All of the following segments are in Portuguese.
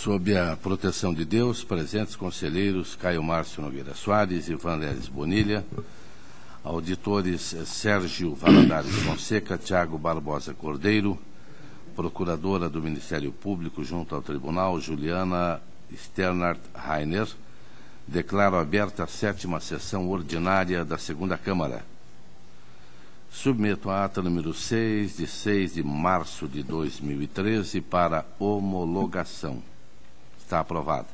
Sob a proteção de Deus, presentes conselheiros Caio Márcio Nogueira Soares, Ivan Leles Bonilha, auditores Sérgio Valadares Fonseca, Tiago Barbosa Cordeiro, procuradora do Ministério Público junto ao Tribunal, Juliana Sternhardt Rainer, declaro aberta a 7ª sessão ordinária da 2ª Câmara. Submeto a ata número 6, de 6 de março de 2013, para homologação. Está aprovada.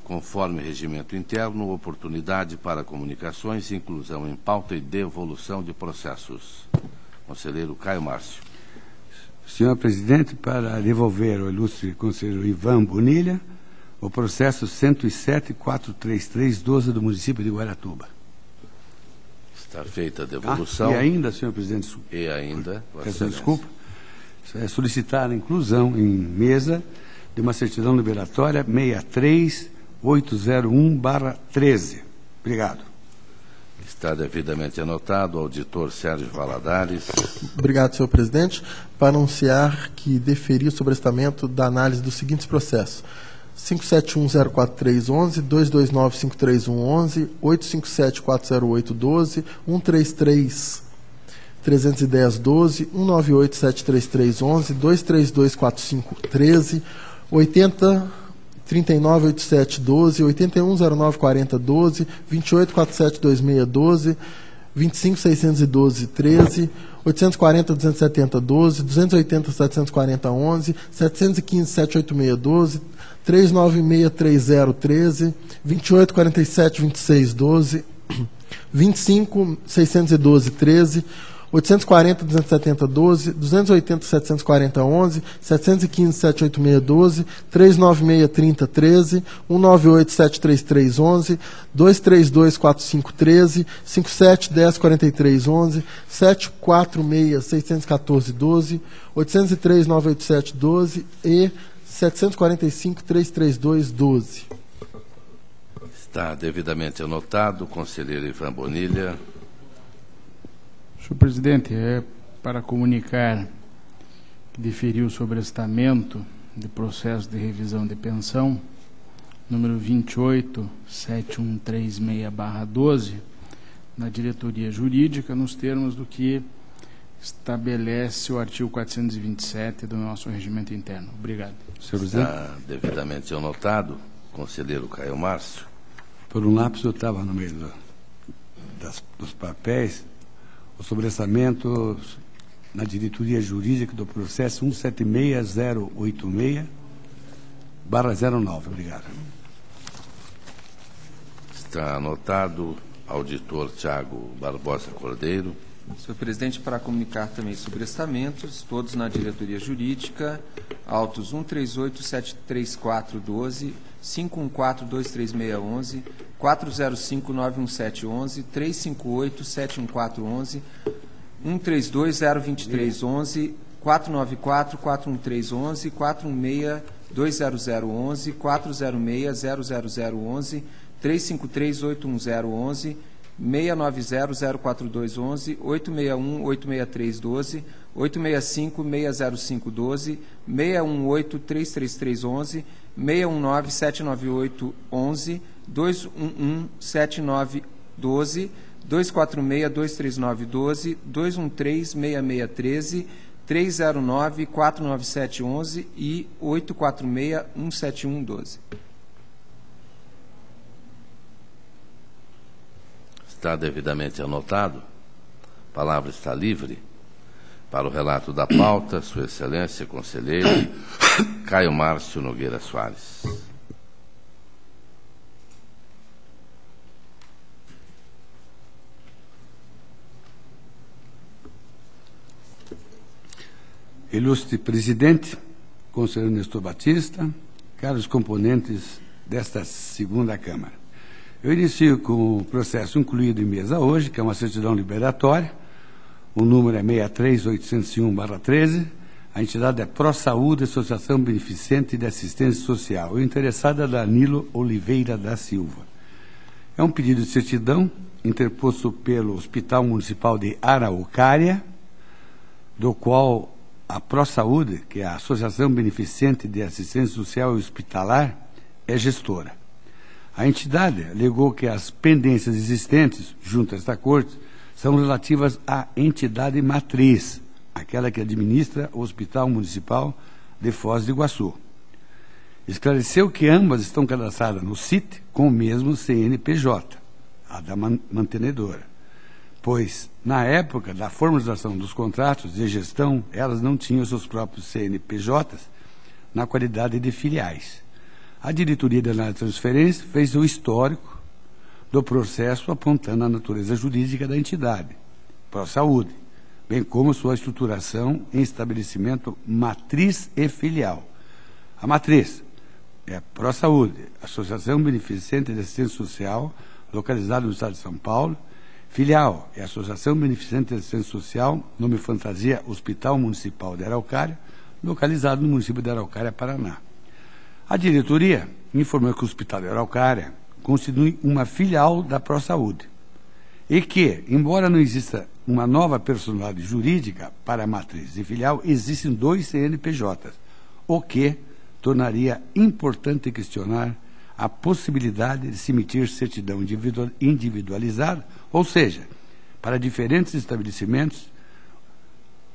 Conforme regimento interno, oportunidade para comunicações, inclusão em pauta e devolução de processos. Conselheiro Caio Márcio. Senhor presidente, para devolver ao ilustre conselheiro Ivan Bonilha o processo 107.433/12 do município de Guaratuba. Está feita a devolução. E ainda, senhor presidente, peço desculpa, solicitar a inclusão em mesa de uma certidão liberatória 63801/13. Obrigado. Está devidamente anotado. Auditor Sérgio Valadares. Obrigado, senhor presidente. Para anunciar que deferi o sobrestamento da análise dos seguintes processos: 571043111, 2295311, 857408212, 133-31012, 198-73311, 2324513, 80-398712, 81094012, 28472612, 2561213, 840-27012, 280-74011, 715-78612, 3963013, 28472612, 25-61213, 840-27012, 280-74011, 715-78612, 3963013, 198-73311, 2324513, 57104311, 746-61412, 803-98712 e 745-33212. Está devidamente anotado. Conselheiro Ivan Bonilha. Senhor presidente, é para comunicar que deferiu o sobrestamento de processo de revisão de pensão, número 28713/12, na diretoria jurídica, nos termos do que estabelece o artigo 427 do nosso regimento interno. Obrigado. Senhor presidente. Está devidamente anotado. Conselheiro Caio Márcio. Por um lapso eu estava no meio dos papéis, o sobrestamento na diretoria jurídica do processo 176086/09. Obrigado. Está anotado. Auditor Tiago Barbosa Cordeiro. Senhor presidente, para comunicar também sobrestamentos, todos na diretoria jurídica, autos 138-73412, 514-23611, 405-91711, 358-71411, 132-02311, 494-41311, 416-20011, 406-00011, 353-81011, 690-04211, 861-86312, 865-60512, 618-33311, 619-79811, 211-7912, 246-23912, 213-6613, 309-49711 e 846-17112. Está devidamente anotado. A palavra está livre para o relato da pauta, Sua Excelência, conselheiro Caio Márcio Nogueira Soares. Ilustre presidente, conselheiro Nestor Batista, caros componentes desta 2ª Câmara. Eu inicio com o processo incluído em mesa hoje, que é uma certidão liberatória. O número é 63801/13. A entidade é ProSaúde, Associação Beneficente de Assistência Social. O interessado é Danilo Oliveira da Silva. É um pedido de certidão interposto pelo Hospital Municipal de Araucária, do qual a ProSaúde, que é a Associação Beneficente de Assistência Social e Hospitalar, é gestora. A entidade alegou que as pendências existentes junto a esta corte são relativas à entidade matriz, aquela que administra o Hospital Municipal de Foz do Iguaçu. Esclareceu que ambas estão cadastradas no CIT com o mesmo CNPJ, a da mantenedora, pois, na época da formalização dos contratos de gestão, elas não tinham seus próprios CNPJs na qualidade de filiais. A diretoria de análise de transferência fez o histórico do processo apontando a natureza jurídica da entidade, ProSaúde, bem como sua estruturação em estabelecimento matriz e filial. A matriz é ProSaúde, Associação Beneficente de Assistência Social, localizada no estado de São Paulo. Filial é a Associação Beneficente de Assistência Social, nome fantasia Hospital Municipal de Araucária, localizado no município de Araucária, Paraná. A diretoria informou que o Hospital de Araucária constitui uma filial da ProSaúde e que, embora não exista uma nova personalidade jurídica para a matriz e filial, existem 2 CNPJs, o que tornaria importante questionar a possibilidade de se emitir certidão individualizada, ou seja, para diferentes estabelecimentos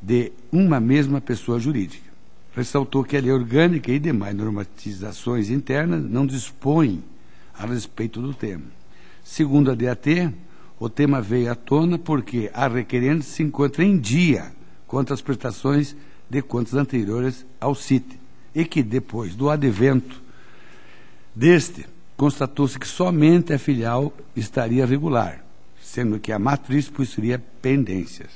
de uma mesma pessoa jurídica. Ressaltou que a lei orgânica e demais normatizações internas não dispõem a respeito do tema. Segundo a DAT, o tema veio à tona porque a requerente se encontra em dia quanto às prestações de contas anteriores ao CIT e que, depois do advento deste, constatou-se que somente a filial estaria regular, sendo que a matriz possuía pendências.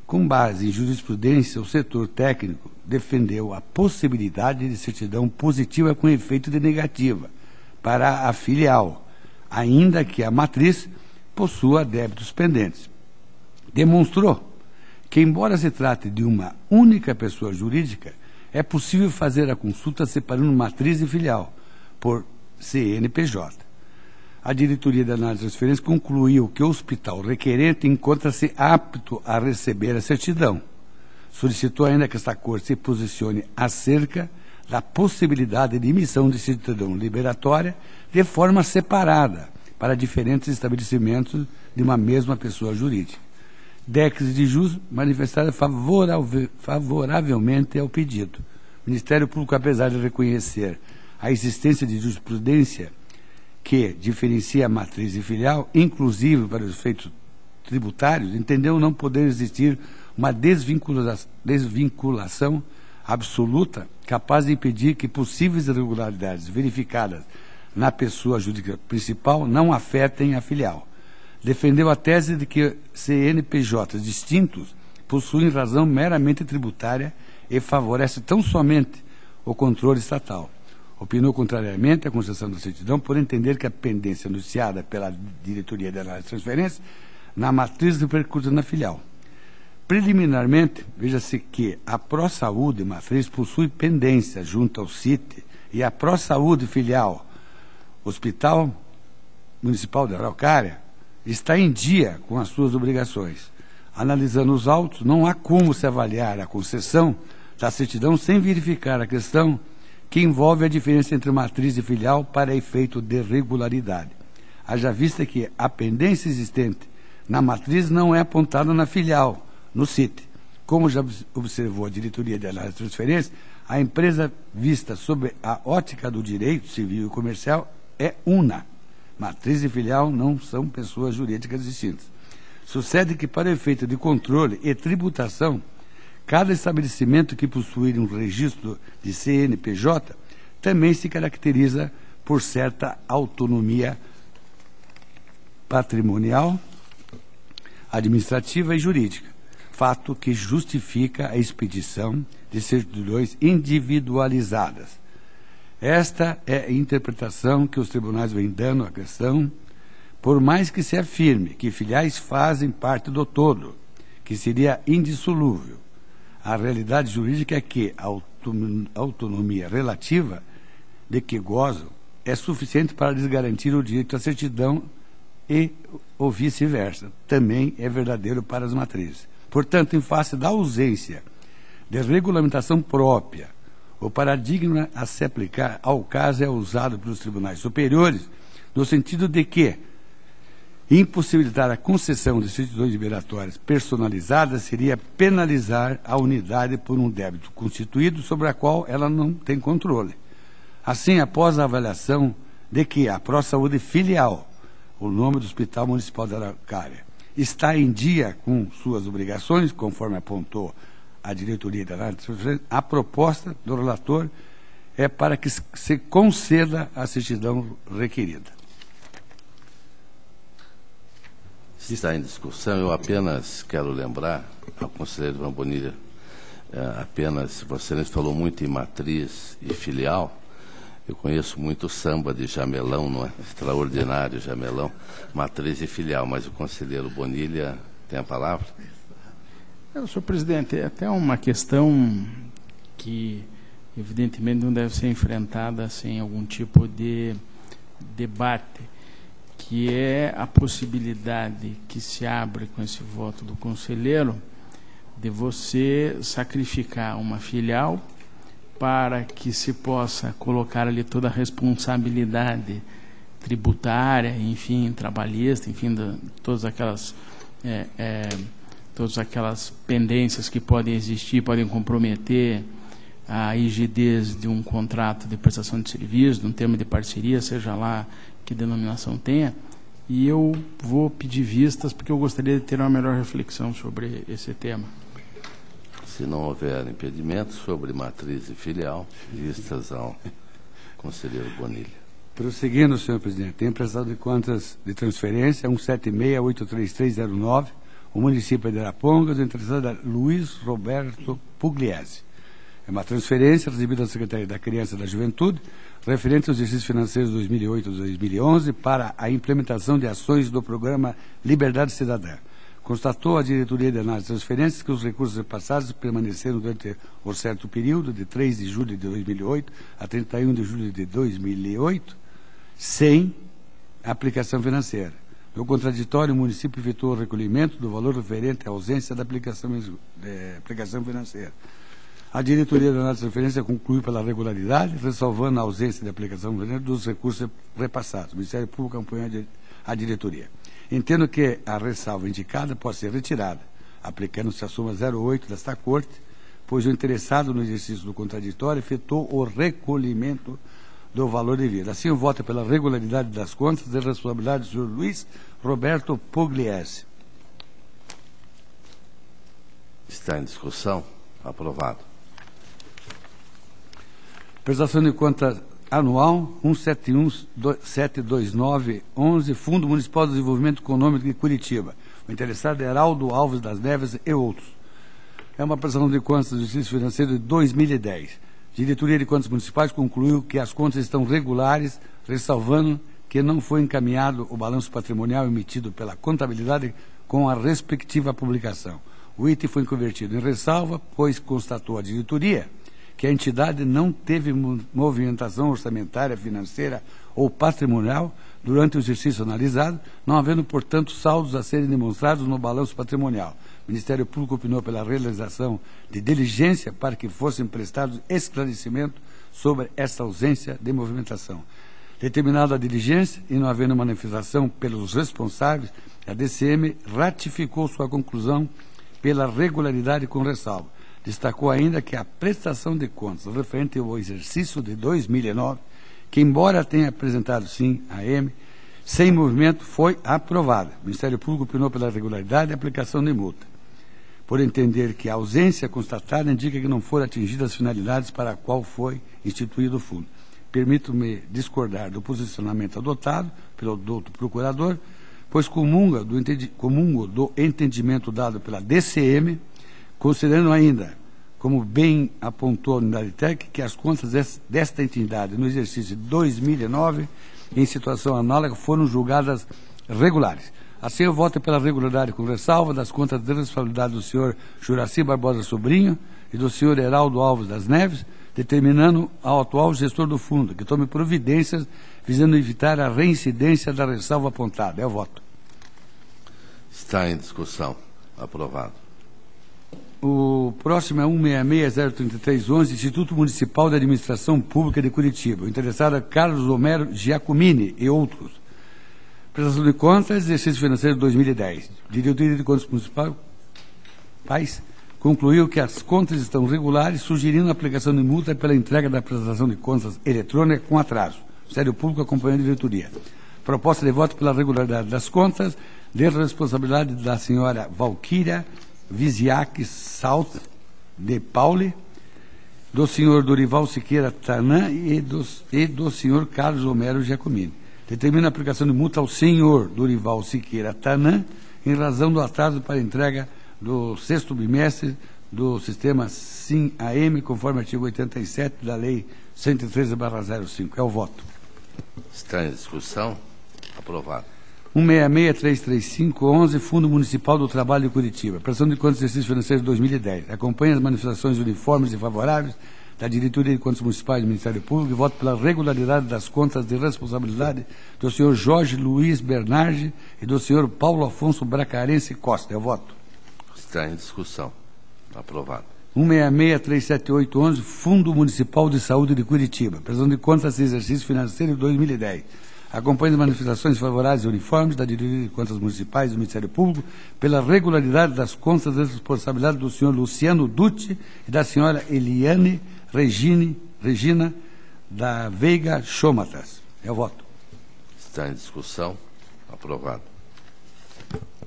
Com base em jurisprudência, o setor técnico defendeu a possibilidade de certidão positiva com efeito de negativa para a filial, ainda que a matriz possua débitos pendentes. Demonstrou que, embora se trate de uma única pessoa jurídica, é possível fazer a consulta separando matriz e filial por CNPJ. A diretoria da análise de transferência concluiu que o hospital requerente encontra-se apto a receber a certidão. Solicitou ainda que esta corte se posicione acerca da possibilidade de emissão de certidão liberatória de forma separada para diferentes estabelecimentos de uma mesma pessoa jurídica. Décres de jus manifestaram favoravelmente ao pedido. O Ministério Público, apesar de reconhecer a existência de jurisprudência que diferencia a matriz e filial, inclusive para os efeitos tributários, entendeu não poder existir uma desvinculação absoluta capaz de impedir que possíveis irregularidades verificadas na pessoa jurídica principal não afetem a filial. Defendeu a tese de que CNPJs distintos possuem razão meramente tributária e favorece tão somente o controle estatal. Opinou contrariamente à concessão da certidão por entender que a pendência anunciada pela diretoria de análise de transferência na matriz repercute na filial. Preliminarmente, veja-se que a ProSaúde matriz possui pendência junto ao CIT e a ProSaúde filial, Hospital Municipal de Araucária, está em dia com as suas obrigações. Analisando os autos, não há como se avaliar a concessão da certidão sem verificar a questão que envolve a diferença entre matriz e filial para efeito de regularidade. Haja vista que a pendência existente na matriz não é apontada na filial, no CIT. Como já observou a diretoria de análise de transferência, a empresa vista sob a ótica do direito civil e comercial é una. Matriz e filial não são pessoas jurídicas distintas. Sucede que, para efeito de controle e tributação, cada estabelecimento que possuir um registro de CNPJ também se caracteriza por certa autonomia patrimonial, administrativa e jurídica, fato que justifica a expedição de certidões individualizadas. Esta é a interpretação que os tribunais vêm dando à questão, por mais que se afirme que filiais fazem parte do todo, que seria indissolúvel. A realidade jurídica é que a autonomia relativa de que gozam é suficiente para lhes garantir o direito à certidão e o vice-versa. Também é verdadeiro para as matrizes. Portanto, em face da ausência de regulamentação própria. O paradigma a se aplicar ao caso é usado pelos tribunais superiores no sentido de que impossibilitar a concessão de certidões liberatórias personalizadas seria penalizar a unidade por um débito constituído sobre a qual ela não tem controle. Assim, após a avaliação de que a ProSaúde filial, o nome do Hospital Municipal da Araucária, está em dia com suas obrigações, conforme apontou a diretoria da análise, a proposta do relator é para que se conceda a certidão requerida. Está em discussão. Eu apenas quero lembrar ao conselheiro Ivan Bonilha, apenas, você falou muito em matriz e filial. Eu conheço muito o samba de Jamelão, não é? Extraordinário Jamelão, matriz e filial, mas o conselheiro Bonilha tem a palavra. Senhor presidente, é até uma questão que evidentemente não deve ser enfrentada sem algum tipo de debate, que é a possibilidade que se abre com esse voto do conselheiro de você sacrificar uma filial para que se possa colocar ali toda a responsabilidade tributária, enfim, trabalhista, enfim, todas aquelas pendências que podem existir, podem comprometer a rigidez de um contrato de prestação de serviço, de um termo de parceria, seja lá que denominação tenha, e eu vou pedir vistas porque eu gostaria de ter uma melhor reflexão sobre esse tema. Se não houver impedimento sobre matriz e filial, vistas ao conselheiro Bonilha. Prosseguindo, senhor presidente, tem prestado de contas de transferência 176-83309, o município de Arapongas, o interessado é Luiz Roberto Pugliese. É uma transferência recebida da Secretaria da Criança e da Juventude, referente aos exercícios financeiros 2008 e 2011, para a implementação de ações do programa Liberdade Cidadã. Constatou a diretoria de análise de transferências que os recursos repassados permaneceram durante o certo período, de 3 de julho de 2008 a 31 de julho de 2008, sem aplicação financeira. No contraditório, o município efetuou o recolhimento do valor referente à ausência da aplicação financeira. A diretoria da análise de transferência concluiu pela regularidade, ressalvando a ausência de aplicação financeira dos recursos repassados. O Ministério Público acompanhou a diretoria. Entendo que a ressalva indicada pode ser retirada, aplicando-se a súmula 08 desta Corte, pois o interessado no exercício do contraditório efetuou o recolhimento do valor devido. Assim, o voto é pela regularidade das contas de responsabilidade do senhor Luiz Roberto Pugliese. Está em discussão? Aprovado. Prestação de contas anual 171.729.11, Fundo Municipal de Desenvolvimento Econômico de Curitiba. O interessado é Heraldo Alves das Neves e outros. É uma prestação de contas do exercício financeiro de 2010. A diretoria de contas municipais concluiu que as contas estão regulares, ressalvando que não foi encaminhado o balanço patrimonial emitido pela contabilidade com a respectiva publicação. O item foi convertido em ressalva, pois constatou a diretoria que a entidade não teve movimentação orçamentária, financeira ou patrimonial durante o exercício analisado, não havendo, portanto, saldos a serem demonstrados no balanço patrimonial. O Ministério Público opinou pela realização de diligência para que fossem prestados esclarecimentos sobre essa ausência de movimentação. Determinada a diligência e não havendo manifestação pelos responsáveis, a DCM ratificou sua conclusão pela regularidade com ressalva. Destacou ainda que a prestação de contas referente ao exercício de 2009, que embora tenha apresentado sim a AM, sem movimento, foi aprovada. O Ministério Público opinou pela regularidade e aplicação de multa, por entender que a ausência constatada indica que não foram atingidas as finalidades para a qual foi instituído o fundo. Permito-me discordar do posicionamento adotado pelo doutor procurador, pois comungo do entendimento dado pela DCM, considerando ainda, como bem apontou a unidade técnica, que as contas desta entidade no exercício de 2009, em situação análoga, foram julgadas regulares. Assim, eu voto pela regularidade com ressalva das contas de responsabilidade do senhor Juraci Barbosa Sobrinho e do senhor Heraldo Alves das Neves, determinando ao atual gestor do fundo que tome providências visando evitar a reincidência da ressalva apontada. É o voto. Está em discussão. Aprovado. O próximo é 166-03311, Instituto Municipal de Administração Pública de Curitiba. O interessado é Carlos Homero Giacomini e outros. Prestação de contas, exercício financeiro de 2010. Diretoria de Contas Municipais concluiu que as contas estão regulares, sugerindo a aplicação de multa pela entrega da prestação de contas eletrônica com atraso. O Ministério Público acompanhando a diretoria. Proposta de voto pela regularidade das contas, de responsabilidade da senhora Valquíria Viziac Salt de Pauli, do senhor Dorival Siqueira Tanã e do senhor Carlos Homero Giacomini. Determina a aplicação de multa ao senhor Dorival Siqueira Tanã em razão do atraso para a entrega do 6º bimestre do sistema SIM-AM, conforme artigo 87 da Lei 113/05. É o voto. Está em discussão? Aprovado. 166-33511, Fundo Municipal do Trabalho de Curitiba. Prestação de contas do exercício financeiro de 2010. Acompanha as manifestações uniformes e favoráveis da Diretoria de Contas Municipais do Ministério Público e voto pela regularidade das contas de responsabilidade do senhor Jorge Luiz Bernardi e do senhor Paulo Afonso Bracarense Costa. É o voto. Está em discussão. Aprovado. 166-37811, Fundo Municipal de Saúde de Curitiba. Prestação de contas do exercício financeiro de 2010. Acompanha as manifestações favoráveis e uniformes da Diretoria de Contas Municipais do Ministério Público pela regularidade das contas de responsabilidade do senhor Luciano Dutti e da senhora Eliane Regina da Veiga Chomatas. É o voto. Está em discussão. Aprovado.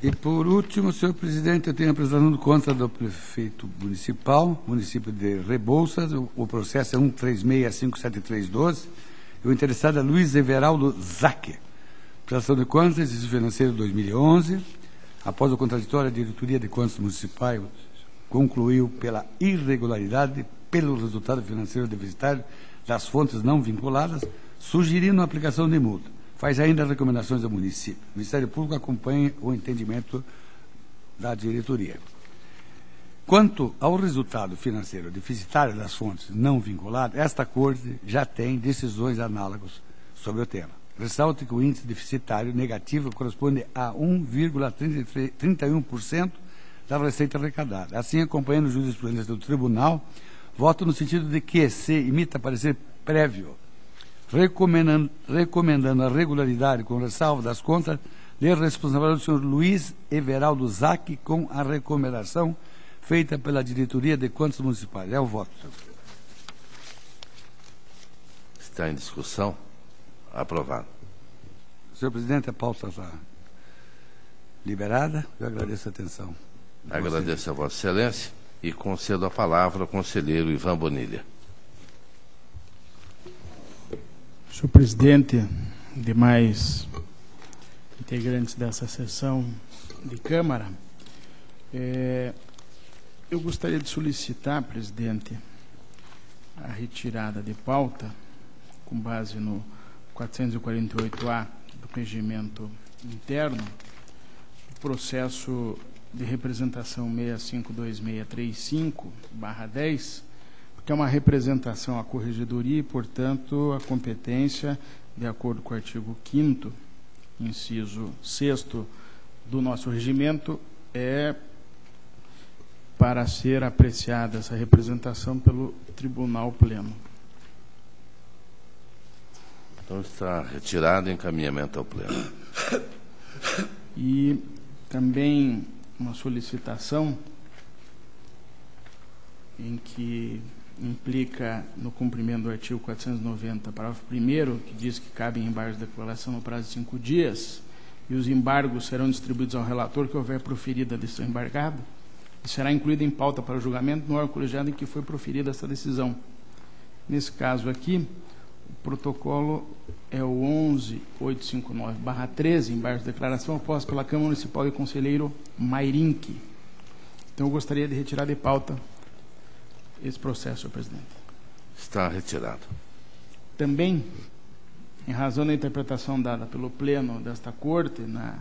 E, por último, senhor presidente, eu tenho a apresentação de conta do prefeito municipal, município de Rebouças. O processo é 1365732. O interessado é Luiz Everaldo Zaque. Prestação de contas, exercício financeiro 2011. Após o contraditório, a Diretoria de Contas Municipais concluiu pela irregularidade, pelo resultado financeiro deficitário das fontes não vinculadas, sugerindo a aplicação de multa. Faz ainda recomendações ao município. O Ministério Público acompanha o entendimento da diretoria. Quanto ao resultado financeiro deficitário das fontes não vinculadas, esta Corte já tem decisões análogas sobre o tema. Ressalte que o índice deficitário negativo corresponde a 1,31% da receita arrecadada. Assim, acompanhando o jurisprudência do Tribunal, voto no sentido de que se imita parecer prévio, recomendando a regularidade com ressalva das contas de responsabilidade do senhor Luiz Everaldo Zaque com a recomendação feita pela Diretoria de Contas Municipais. É o voto, senhor. Está em discussão? Aprovado. Senhor presidente, a pauta está liberada. Eu agradeço a atenção. Agradeço a Vossa Excelência e concedo a palavra ao conselheiro Ivan Bonilha. Senhor presidente, demais integrantes dessa sessão de Câmara, eu gostaria de solicitar, presidente, a retirada de pauta, com base no 448-A do regimento interno, o processo de representação 652635/10, que é uma representação à corregedoria e, portanto, a competência, de acordo com o artigo 5º, inciso 6º do nosso regimento, é para ser apreciada essa representação pelo Tribunal Pleno. Então está retirado e encaminhamento ao Pleno. E também uma solicitação em que implica no cumprimento do artigo 490, parágrafo 1º, que diz que cabem embargos de declaração no prazo de 5 dias, e os embargos serão distribuídos ao relator que houver proferido a decisão embargada, e será incluída em pauta para o julgamento no órgão colegiado em que foi proferida essa decisão. Nesse caso aqui, o protocolo é o 11859/13, embargos de declaração, oposto pela Câmara Municipal e conselheiro Mairinque. Então, eu gostaria de retirar de pauta esse processo, senhor presidente. Está retirado. Também, em razão da interpretação dada pelo Pleno desta Corte, na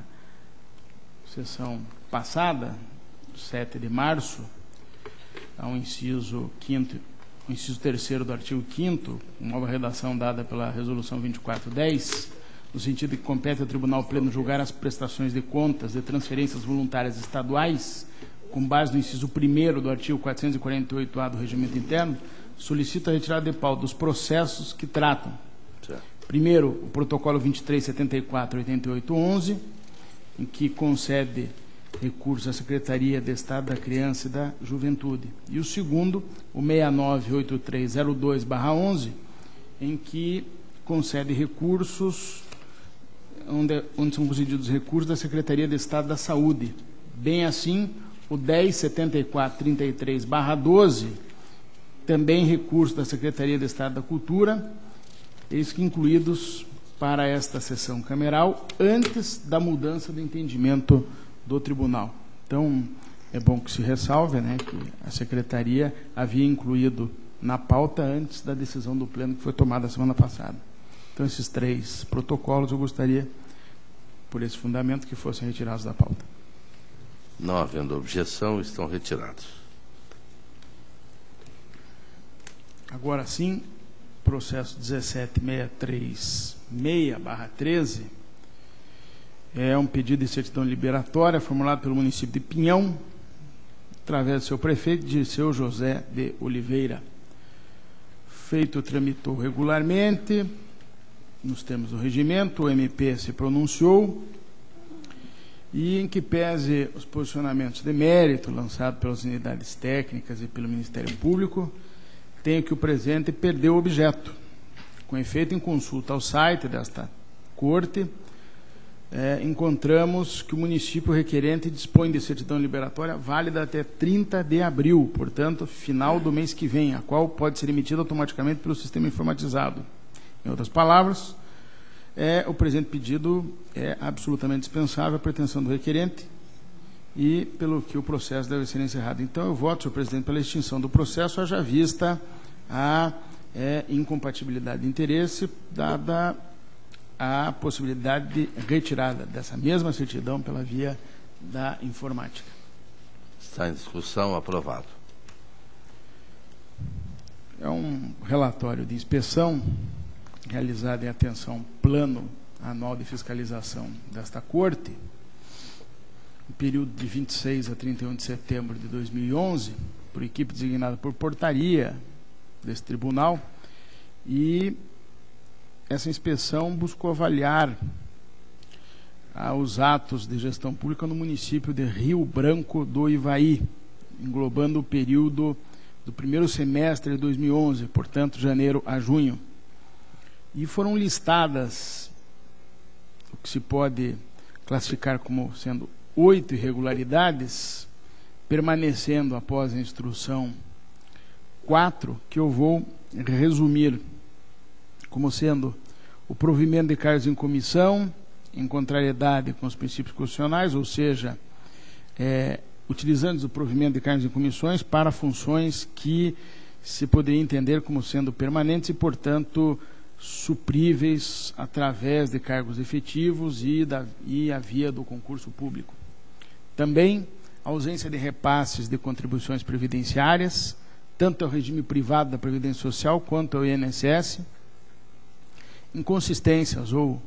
sessão passada, 7 de março, ao inciso 5º, o inciso 3º do artigo 5º, nova redação dada pela Resolução 2410, no sentido de que compete ao Tribunal Pleno julgar as prestações de contas de transferências voluntárias estaduais com base no inciso 1º do artigo 448-A do Regimento Interno, solicito a retirada de pauta dos processos que tratam. Certo. Primeiro, o protocolo 2374-8811, em que concede recursos à Secretaria de Estado da Criança e da Juventude. E o segundo, o 698302/11, em que concede recursos, onde são concedidos recursos da Secretaria de Estado da Saúde. Bem assim, o 107433/12, também recursos da Secretaria de Estado da Cultura, eles que incluídos para esta sessão cameral, antes da mudança do entendimento do tribunal. Então, é bom que se ressalve, né, que a Secretaria havia incluído na pauta antes da decisão do Pleno que foi tomada a semana passada. Então, esses 3 protocolos eu gostaria, por esse fundamento, que fossem retirados da pauta. Não havendo objeção, estão retirados. Agora sim, processo 17636/13 é um pedido de certidão liberatória formulado pelo município de Pinhão, através do seu prefeito, Dirceu José de Oliveira. Feito, tramitou regularmente, nos termos do regimento, o MP se pronunciou, e em que pese os posicionamentos de mérito lançados pelas unidades técnicas e pelo Ministério Público, tenho que o presente perdeu o objeto. Com efeito, em consulta ao site desta Corte, encontramos que o município requerente dispõe de certidão liberatória válida até 30 de abril, portanto, final do mês que vem, a qual pode ser emitida automaticamente pelo sistema informatizado. Em outras palavras, o presente pedido é absolutamente dispensável à pretensão do requerente e pelo que o processo deve ser encerrado. Então, eu voto, senhor presidente, pela extinção do processo, haja vista a incompatibilidade de interesse, dada a possibilidade de retirada dessa mesma certidão pela via da informática. Está em discussão, aprovado. É um relatório de inspeção realizado em atenção ao plano anual de fiscalização desta Corte, no período de 26 a 31 de setembro de 2011, por equipe designada por portaria desse tribunal, e essa inspeção buscou avaliar os atos de gestão pública no município de Rio Branco do Ivaí, englobando o período do primeiro semestre de 2011, portanto, janeiro a junho. E foram listadas o que se pode classificar como sendo 8 irregularidades, permanecendo após a instrução 4, que eu vou resumir como sendo o provimento de cargos em comissão, em contrariedade com os princípios constitucionais, ou seja, utilizando o provimento de cargos em comissões para funções que se poderia entender como sendo permanentes e, portanto, supríveis através de cargos efetivos e a via do concurso público. Também a ausência de repasses de contribuições previdenciárias, tanto ao regime privado da Previdência Social quanto ao INSS, inconsistências ou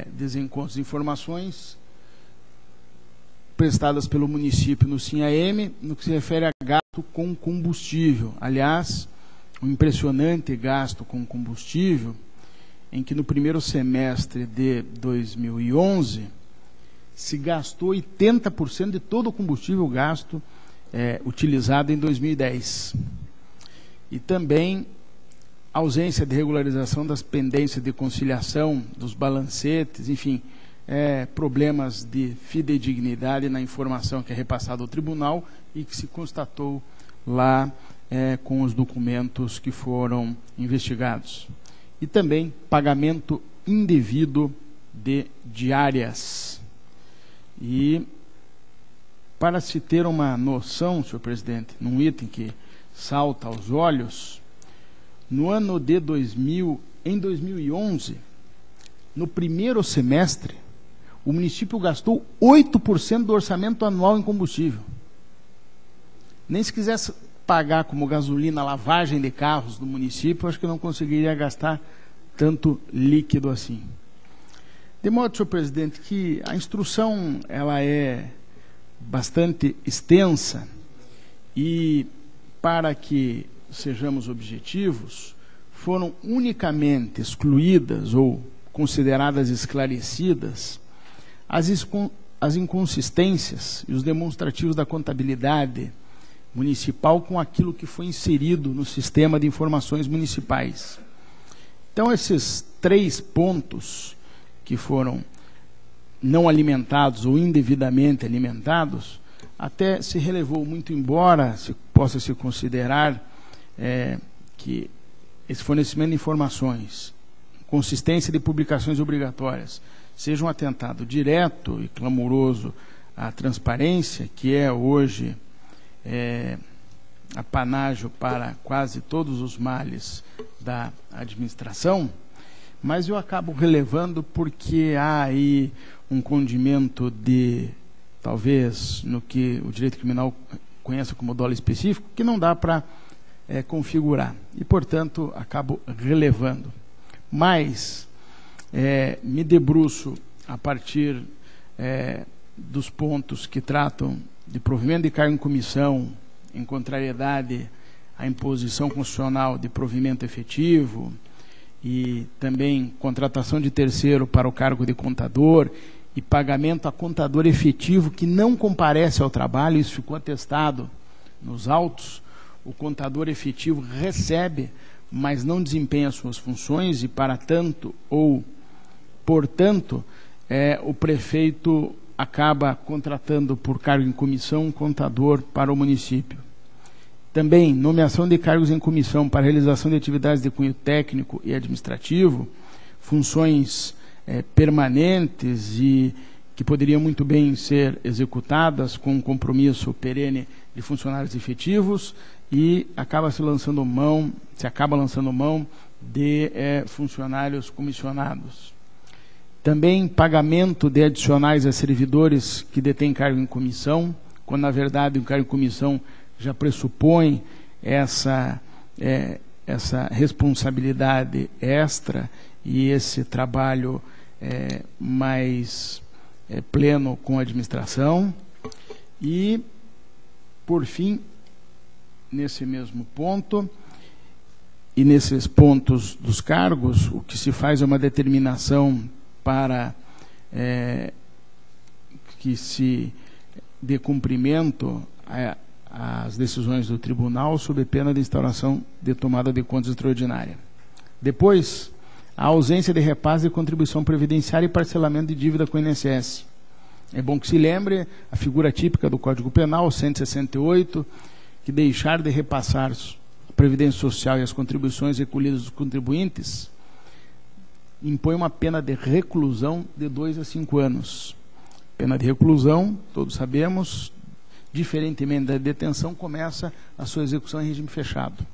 desencontros de informações prestadas pelo município no SINAM, no que se refere a gasto com combustível. Aliás, um impressionante gasto com combustível, em que no primeiro semestre de 2011 se gastou 80% de todo o combustível gasto utilizado em 2010. E também ausência de regularização das pendências de conciliação, dos balancetes, enfim, problemas de fidedignidade na informação que é repassada ao tribunal e que se constatou lá com os documentos que foram investigados. E também pagamento indevido de diárias. E para se ter uma noção, senhor presidente, num item que salta aos olhos, no ano de em 2011, no primeiro semestre, o município gastou 8% do orçamento anual em combustível. Nem se quisesse pagar como gasolina a lavagem de carros do município, acho que não conseguiria gastar tanto líquido assim. De modo, senhor presidente, que a instrução ela é bastante extensa e, para que sejamos objetivos, foram unicamente excluídas ou consideradas esclarecidas as inconsistências e os demonstrativos da contabilidade municipal com aquilo que foi inserido no sistema de informações municipais. Então, esses 3 pontos que foram não alimentados ou indevidamente alimentados, até se relevou muito, embora possa se considerar que esse fornecimento de informações, consistência de publicações obrigatórias, seja um atentado direto e clamoroso à transparência, que é hoje apanágio para quase todos os males da administração, mas eu acabo relevando porque há aí um condimento de, talvez, no que o direito criminal conhece como dolo específico, que não dá para configurar. E, portanto, acabo relevando. Mas me debruço a partir dos pontos que tratam de provimento de cargo em comissão, em contrariedade à imposição constitucional de provimento efetivo, e também contratação de terceiro para o cargo de contador e pagamento a contador efetivo que não comparece ao trabalho. Isso ficou atestado nos autos. O contador efetivo recebe, mas não desempenha suas funções e, para tanto, ou portanto, o prefeito acaba contratando por cargo em comissão um contador para o município. Também, nomeação de cargos em comissão para realização de atividades de cunho técnico e administrativo, funções permanentes e que poderiam muito bem ser executadas com um compromisso perene de funcionários efetivos, e acaba lançando mão de funcionários comissionados. Também pagamento de adicionais a servidores que detêm cargo em comissão, quando na verdade o cargo em comissão já pressupõe essa responsabilidade extra e esse trabalho mais pleno com a administração. E, por fim, nesse mesmo ponto, e nesses pontos dos cargos, o que se faz é uma determinação para que se dê cumprimento às decisões do tribunal sob pena de instauração de tomada de contas extraordinária. Depois, a ausência de repasse de contribuição previdenciária e parcelamento de dívida com o INSS. É bom que se lembre a figura típica do Código Penal, 168, que deixar de repassar a Previdência Social e as contribuições recolhidas dos contribuintes impõe uma pena de reclusão de 2 a 5 anos. Pena de reclusão, todos sabemos, diferentemente da detenção, começa a sua execução em regime fechado.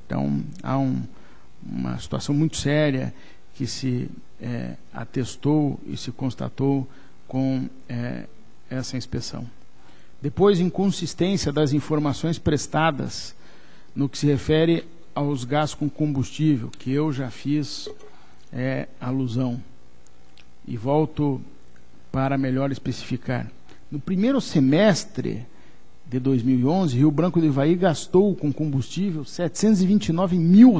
Então, há uma situação muito séria que se atestou e se constatou com essa inspeção. Depois, inconsistência das informações prestadas no que se refere aos gastos com combustível, que eu já fiz alusão. E volto para melhor especificar. No primeiro semestre de 2011, Rio Branco do Ivaí gastou com combustível R$729 mil.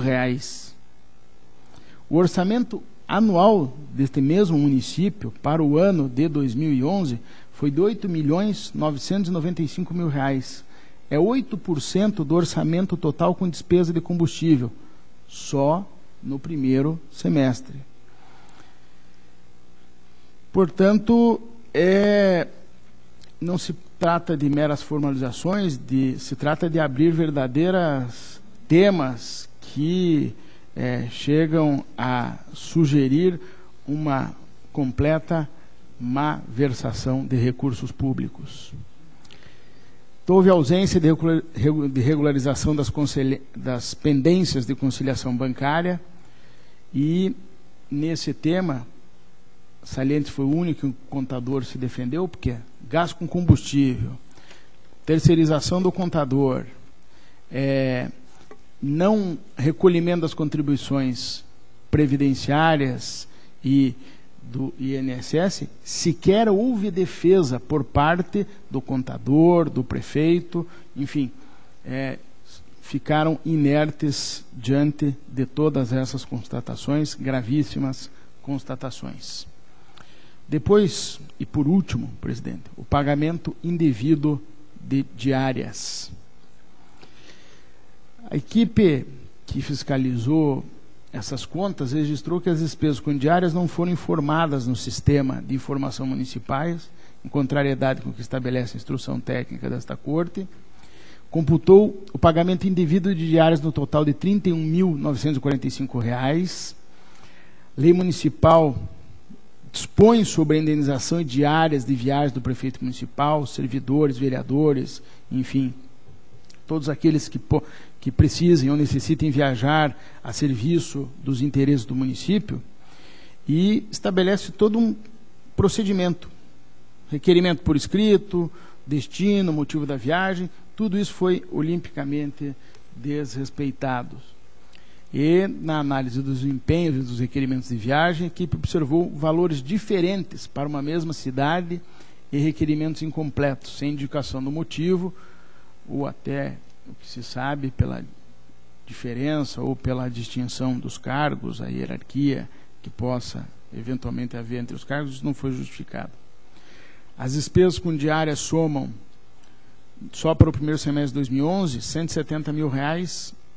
O orçamento anual deste mesmo município para o ano de 2011 foi de R$8.995.000. É 8% do orçamento total com despesa de combustível, só no primeiro semestre. Portanto, não se trata de meras formalizações, se trata de abrir verdadeiros temas que chegam a sugerir uma completa malversação de recursos públicos. Houve ausência de regularização das pendências de conciliação bancária e, nesse tema, saliente foi o único que o contador se defendeu, porque gasto com combustível, terceirização do contador, não recolhimento das contribuições previdenciárias e do INSS, sequer houve defesa por parte do contador, do prefeito, enfim, ficaram inertes diante de todas essas constatações, gravíssimas constatações. Depois, e por último, presidente, o pagamento indevido de diárias. A equipe que fiscalizou essas contas registrou que as despesas com diárias não foram informadas no sistema de informação municipais, em contrariedade com o que estabelece a instrução técnica desta Corte. Computou o pagamento indevido de diárias no total de R$ 31.945. Lei municipal dispõe sobre a indenização de diárias de viagens do prefeito municipal, servidores, vereadores, enfim, todos aqueles que precisem ou necessitem viajar a serviço dos interesses do município, e estabelece todo um procedimento, requerimento por escrito, destino, motivo da viagem, tudo isso foi olimpicamente desrespeitado. E, na análise dos empenhos e dos requerimentos de viagem, a equipe observou valores diferentes para uma mesma cidade e requerimentos incompletos, sem indicação do motivo, ou até o que se sabe pela diferença ou pela distinção dos cargos, a hierarquia que possa eventualmente haver entre os cargos, isso não foi justificado. As despesas com diárias somam, só para o primeiro semestre de 2011, R$ 170 mil,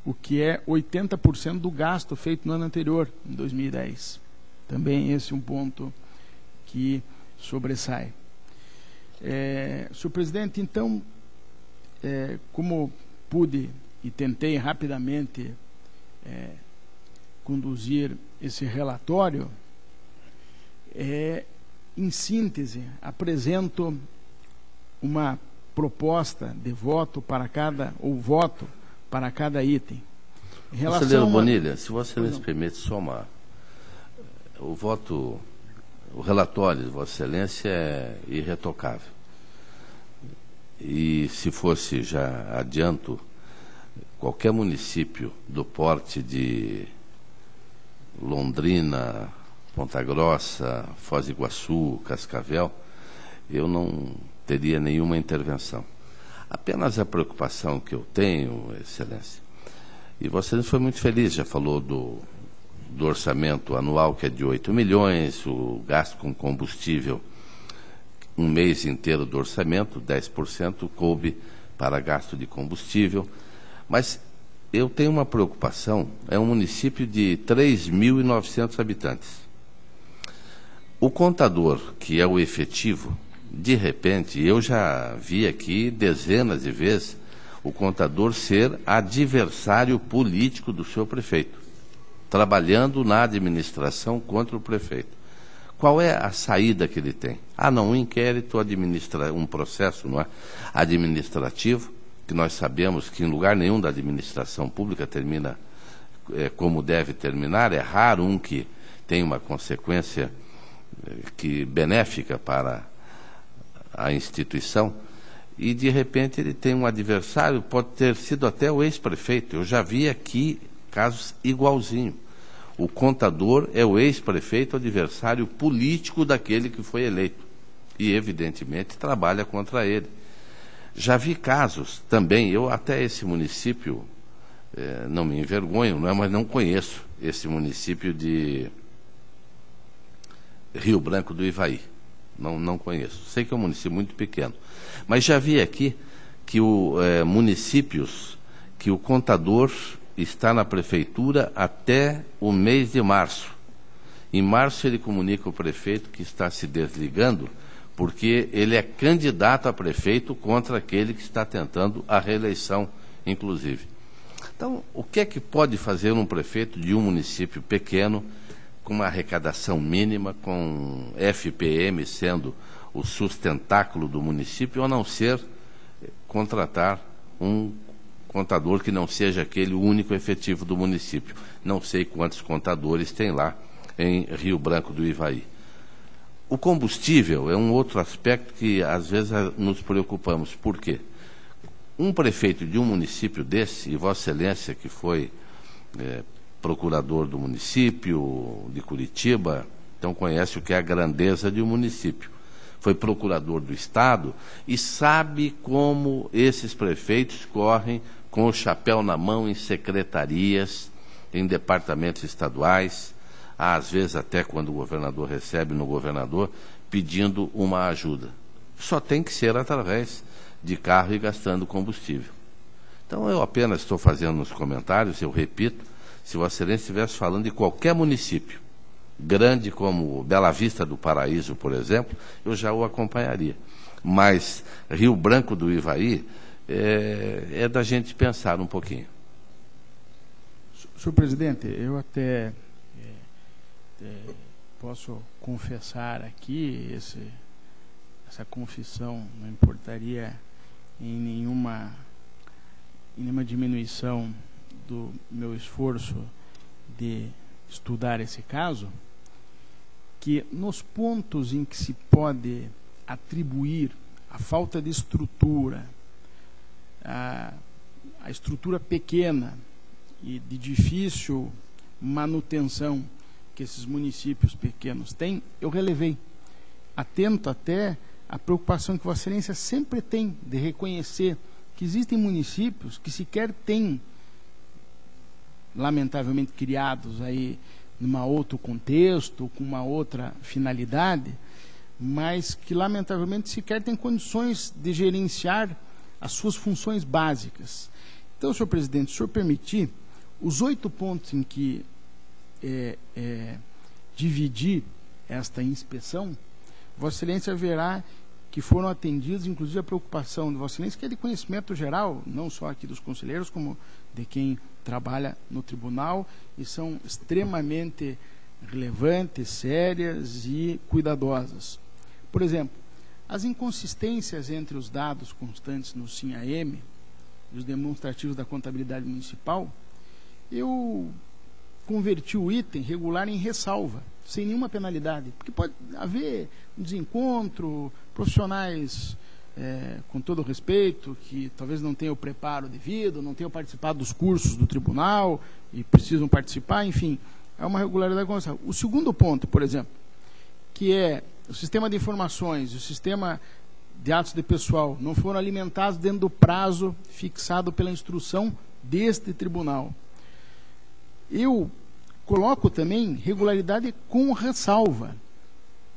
o que é 80% do gasto feito no ano anterior, em 2010. Também esse é um ponto que sobressai. Senhor presidente, então, como pude e tentei rapidamente conduzir esse relatório, em síntese, apresento uma proposta de voto para cada, ou voto para cada item. Conselheiro Bonilha, se você me permite somar, o voto, o relatório de Vossa Excelência é irretocável. E se fosse, já adianto, qualquer município do porte de Londrina, Ponta Grossa, Foz do Iguaçu, Cascavel, eu não teria nenhuma intervenção. Apenas a preocupação que eu tenho, Excelência, e você foi muito feliz, já falou do orçamento anual, que é de 8 milhões, o gasto com combustível, um mês inteiro do orçamento, 10% coube para gasto de combustível, mas eu tenho uma preocupação, é um município de 3.900 habitantes. O contador, que é o efetivo, de repente, eu já vi aqui dezenas de vezes o contador ser adversário político do seu prefeito, trabalhando na administração contra o prefeito. Qual é a saída que ele tem? Um inquérito, um processo, não é, administrativo, que nós sabemos que em lugar nenhum da administração pública termina como deve terminar. É raro um que tem uma consequência que benéfica para a instituição, e de repente ele tem um adversário, pode ter sido até o ex-prefeito. Eu já vi aqui casos igualzinho. O contador é o ex-prefeito, adversário político daquele que foi eleito, e evidentemente trabalha contra ele. Já vi casos também, eu até esse município, não me envergonho, não é, mas não conheço esse município de Rio Branco do Ivaí. Não conheço. Sei que é um município muito pequeno. Mas já vi aqui que municípios que o contador está na prefeitura até o mês de março. Em março ele comunica ao prefeito que está se desligando porque ele é candidato a prefeito contra aquele que está tentando a reeleição, inclusive. Então, o que é que pode fazer um prefeito de um município pequeno, com uma arrecadação mínima, com FPM sendo o sustentáculo do município, a não ser contratar um contador que não seja aquele único efetivo do município? Não sei quantos contadores tem lá em Rio Branco do Ivaí. O combustível é um outro aspecto que às vezes nos preocupamos. Por quê? Um prefeito de um município desse, e Vossa Excelência, que foi procurador do município de Curitiba, então conhece o que é a grandeza de um município. Foi procurador do Estado e sabe como esses prefeitos correm com o chapéu na mão em secretarias, em departamentos estaduais, às vezes até quando o governador recebe no governador, pedindo uma ajuda. Só tem que ser através de carro e gastando combustível. Então eu apenas estou fazendo nos comentários, eu repito, se Vossa Excelência estivesse falando de qualquer município, grande como Bela Vista do Paraíso, por exemplo, eu já o acompanharia. Mas Rio Branco do Ivaí é da gente pensar um pouquinho. Senhor presidente, eu até posso confessar aqui, essa confissão não importaria em nenhuma diminuição do meu esforço de estudar esse caso, que nos pontos em que se pode atribuir a falta de estrutura, a estrutura pequena e de difícil manutenção que esses municípios pequenos têm, eu relevei, atento até à preocupação que Vossa Excelência sempre tem de reconhecer que existem municípios que sequer têm, lamentavelmente criados aí num outro contexto, com uma outra finalidade, mas que lamentavelmente sequer têm condições de gerenciar as suas funções básicas. Então, senhor presidente, se o senhor permitir, os 8 pontos em que dividi esta inspeção, Vossa Excelência verá que foram atendidos, inclusive a preocupação de Vossa Excelência, que é de conhecimento geral, não só aqui dos conselheiros, como de quem trabalha no tribunal, e são extremamente relevantes, sérias e cuidadosas. Por exemplo, as inconsistências entre os dados constantes no SIM-AM e os demonstrativos da contabilidade municipal, eu converti o item regular em ressalva, sem nenhuma penalidade, porque pode haver um desencontro, profissionais, com todo o respeito, que talvez não tenham o preparo devido, não tenham participado dos cursos do tribunal e precisam participar, enfim, é uma regularidade constante. O segundo ponto, por exemplo, que é o sistema de informações e o sistema de atos de pessoal não foram alimentados dentro do prazo fixado pela instrução deste tribunal. Eu coloco também regularidade com ressalva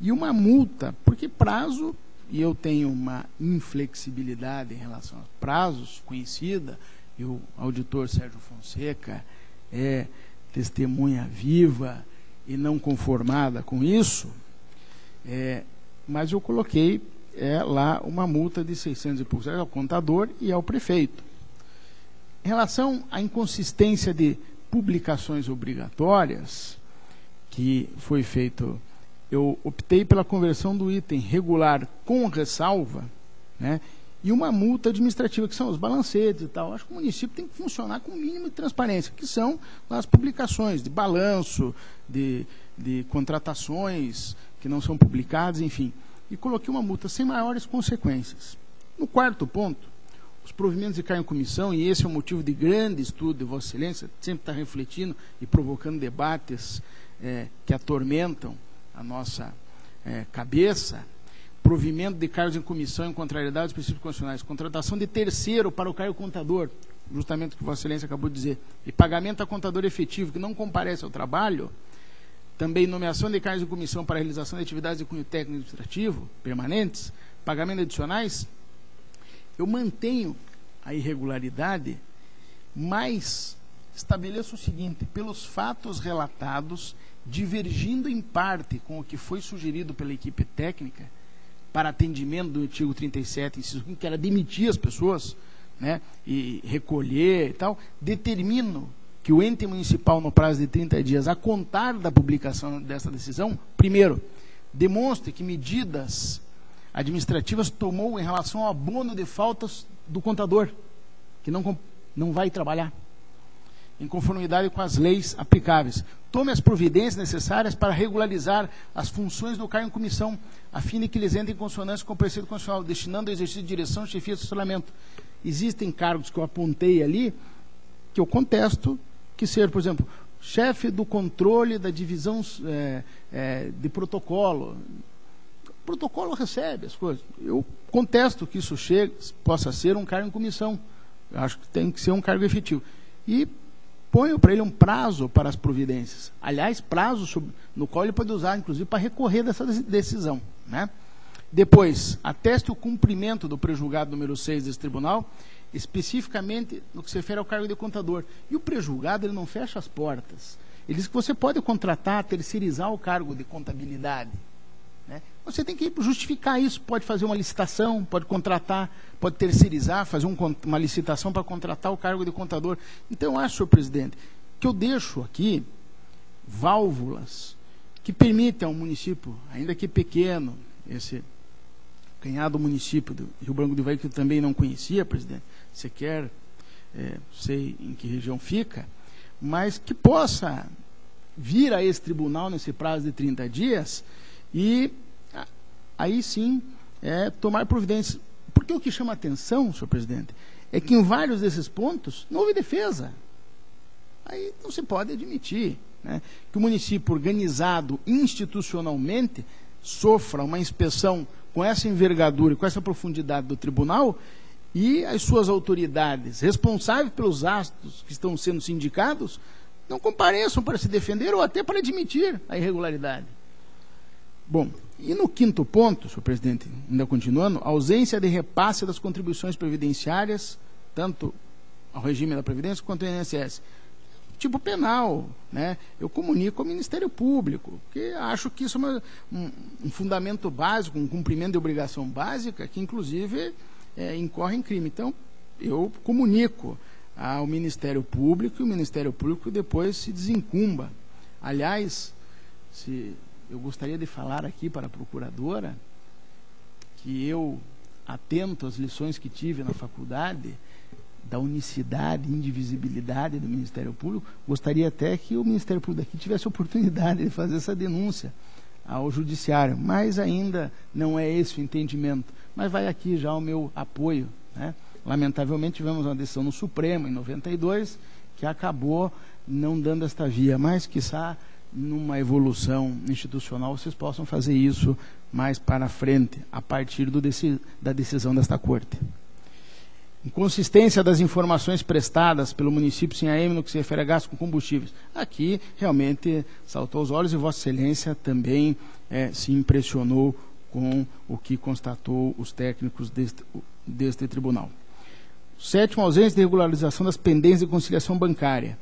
e uma multa, porque prazo, e eu tenho uma inflexibilidade em relação a prazos conhecida, e o auditor Sérgio Fonseca é testemunha viva e não conformada com isso, mas eu coloquei lá uma multa de 600 e poucos reais ao contador e ao prefeito. Em relação à inconsistência de publicações obrigatórias, que foi feito, eu optei pela conversão do item regular com ressalva, né, e uma multa administrativa, que são os balancetes e tal. Acho que o município tem que funcionar com o mínimo de transparência, que são as publicações de balanço, de contratações que não são publicadas, enfim. E coloquei uma multa sem maiores consequências. No quarto ponto, os provimentos de cargo em comissão, e esse é o motivo de grande estudo de Vossa Excelência, sempre está refletindo e provocando debates que atormentam a nossa cabeça. Provimento de cargos em comissão em contrariedade aos princípios constitucionais, contratação de terceiro para o cargo contador, justamente o que Vossa Excelência acabou de dizer, e pagamento a contador efetivo que não comparece ao trabalho, também nomeação de cargos em comissão para a realização de atividades de cunho técnico e administrativo permanentes, pagamento adicionais. Eu mantenho a irregularidade, mas estabeleço o seguinte: pelos fatos relatados, divergindo em parte com o que foi sugerido pela equipe técnica para atendimento do artigo 37, inciso 5, que era demitir as pessoas, né, e recolher e tal, determino que o ente municipal, no prazo de 30 dias, a contar da publicação dessa decisão, primeiro, demonstre que medidas administrativas tomou em relação ao abono de faltas do contador, que não vai trabalhar, em conformidade com as leis aplicáveis. Tome as providências necessárias para regularizar as funções do cargo em comissão, a fim de que eles entrem em consonância com o preceito constitucional, destinando ao exercício de direção, chefia e assessoramento. Existem cargos que eu apontei ali, que eu contesto, que ser, por exemplo, chefe do controle da divisão de protocolo. O protocolo recebe as coisas. Eu contesto que isso possa ser um cargo em comissão. Eu acho que tem que ser um cargo efetivo. E ponho para ele um prazo para as providências. Aliás, prazo no qual ele pode usar, inclusive, para recorrer dessa decisão, né? Depois, ateste o cumprimento do prejulgado número 6 desse tribunal, especificamente no que se refere ao cargo de contador. E o prejulgado, ele não fecha as portas. Ele diz que você pode contratar, terceirizar o cargo de contabilidade, né? Você tem que justificar isso, pode fazer uma licitação, pode contratar, pode terceirizar, fazer uma licitação para contratar o cargo de contador. Então, eu acho, senhor presidente, que eu deixo aqui válvulas que permitem ao município, ainda que pequeno, esse canhado município do Rio Branco do Ivaí, que eu também não conhecia, presidente, sequer sei em que região fica, mas que possa vir a esse tribunal nesse prazo de 30 dias e aí sim tomar providências. Porque o que chama atenção, senhor presidente, é que em vários desses pontos não houve defesa. Aí não se pode admitir, né, que o município organizado institucionalmente sofra uma inspeção com essa envergadura e com essa profundidade do tribunal e as suas autoridades responsáveis pelos atos que estão sendo sindicados não compareçam para se defender ou até para admitir a irregularidade. Bom, e no quinto ponto, senhor presidente, ainda continuando, ausência de repasse das contribuições previdenciárias, tanto ao regime da Previdência quanto ao INSS. Tipo penal, né? Eu comunico ao Ministério Público, porque acho que isso é um fundamento básico, um cumprimento de obrigação básica, que inclusive incorre em crime. Então, eu comunico ao Ministério Público e o Ministério Público depois se desencumba. Aliás, eu gostaria de falar aqui para a procuradora que eu, atento às lições que tive na faculdade, da unicidade e indivisibilidade do Ministério Público, gostaria até que o Ministério Público daqui tivesse a oportunidade de fazer essa denúncia ao Judiciário, mas ainda não é esse o entendimento. Mas vai aqui já o meu apoio, né? Lamentavelmente tivemos uma decisão no Supremo, em 92, que acabou não dando esta via, mas quiçá numa evolução institucional vocês possam fazer isso mais para frente, a partir da decisão desta Corte. Inconsistência das informações prestadas pelo município sem AM no que se refere a gasto com combustíveis. Aqui, realmente, saltou aos olhos e Vossa Excelência também se impressionou com o que constatou os técnicos deste tribunal. Sétimo, ausência de regularização das pendências de conciliação bancária.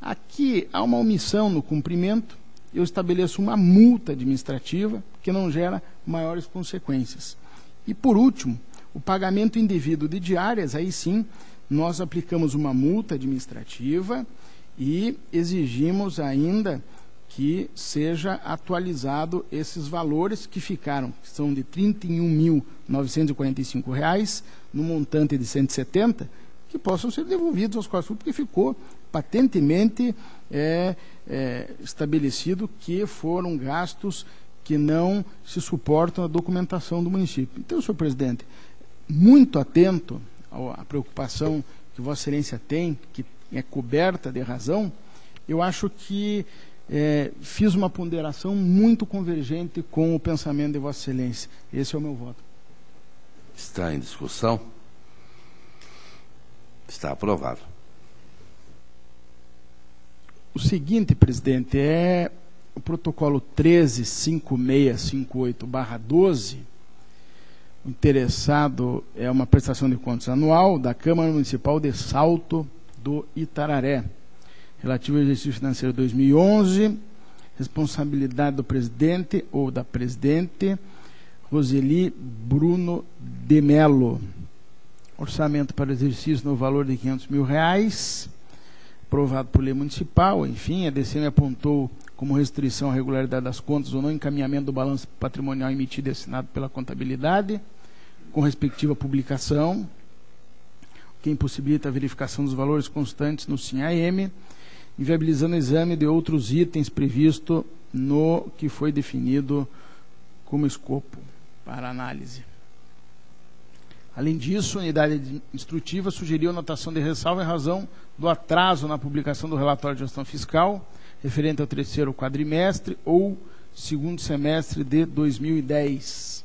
Aqui há uma omissão no cumprimento, eu estabeleço uma multa administrativa que não gera maiores consequências. E, por último, o pagamento indevido de diárias, aí sim, nós aplicamos uma multa administrativa e exigimos ainda que seja atualizado esses valores que ficaram, que são de R$ 31.945, no montante de 170, que possam ser devolvidos aos cofres públicos, porque ficou patentemente estabelecido que foram gastos que não se suportam a documentação do município. Então, senhor presidente, muito atento à preocupação que Vossa Excelência tem, que é coberta de razão, eu acho que fiz uma ponderação muito convergente com o pensamento de Vossa Excelência. Esse é o meu voto. Está em discussão? Está aprovado. O seguinte, presidente, é o protocolo 135658/12. O interessado é uma prestação de contas anual da Câmara Municipal de Salto do Itararé, relativo ao exercício financeiro 2011, responsabilidade do presidente ou da presidente, Roseli Bruno de Melo. Orçamento para o exercício no valor de R$ 500.000, aprovado por lei municipal. Enfim, a DCM apontou como restrição à regularidade das contas ou não encaminhamento do balanço patrimonial emitido e assinado pela contabilidade, com respectiva publicação, que impossibilita a verificação dos valores constantes no SIM-AM, inviabilizando o exame de outros itens previsto no que foi definido como escopo para análise. Além disso, a unidade instrutiva sugeriu anotação de ressalva em razão do atraso na publicação do relatório de gestão fiscal, referente ao 3º quadrimestre ou 2º semestre de 2010.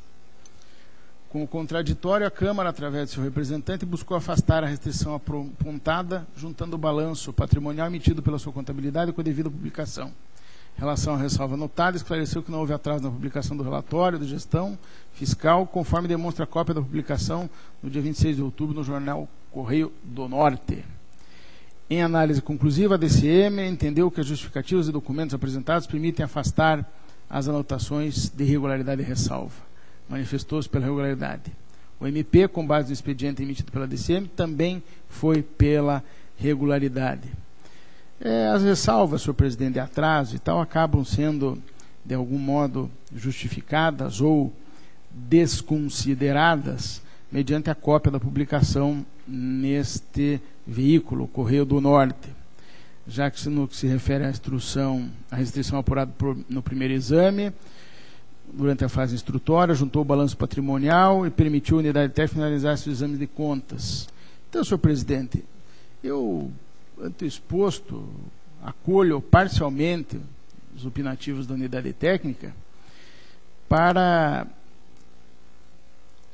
Com o contraditório, a Câmara, através de seu representante, buscou afastar a restrição apontada, juntando o balanço patrimonial emitido pela sua contabilidade com a devida publicação. Em relação à ressalva anotada, esclareceu que não houve atraso na publicação do relatório de gestão fiscal, conforme demonstra a cópia da publicação no dia 26 de outubro no jornal Correio do Norte. Em análise conclusiva, a DCM entendeu que as justificativas e documentos apresentados permitem afastar as anotações de irregularidade e ressalva. Manifestou-se pela regularidade. O MP, com base no expediente emitido pela DCM, também foi pela regularidade. As ressalvas, senhor presidente, de atraso e tal, acabam sendo, de algum modo, justificadas ou desconsideradas mediante a cópia da publicação neste veículo, Correio do Norte. Já que no que se refere à instrução, a restrição apurada no primeiro exame, durante a fase instrutória, juntou o balanço patrimonial e permitiu a unidade técnica finalizar seus exames de contas. Então, senhor presidente, eu, ante o exposto, acolho parcialmente os opinativos da unidade técnica para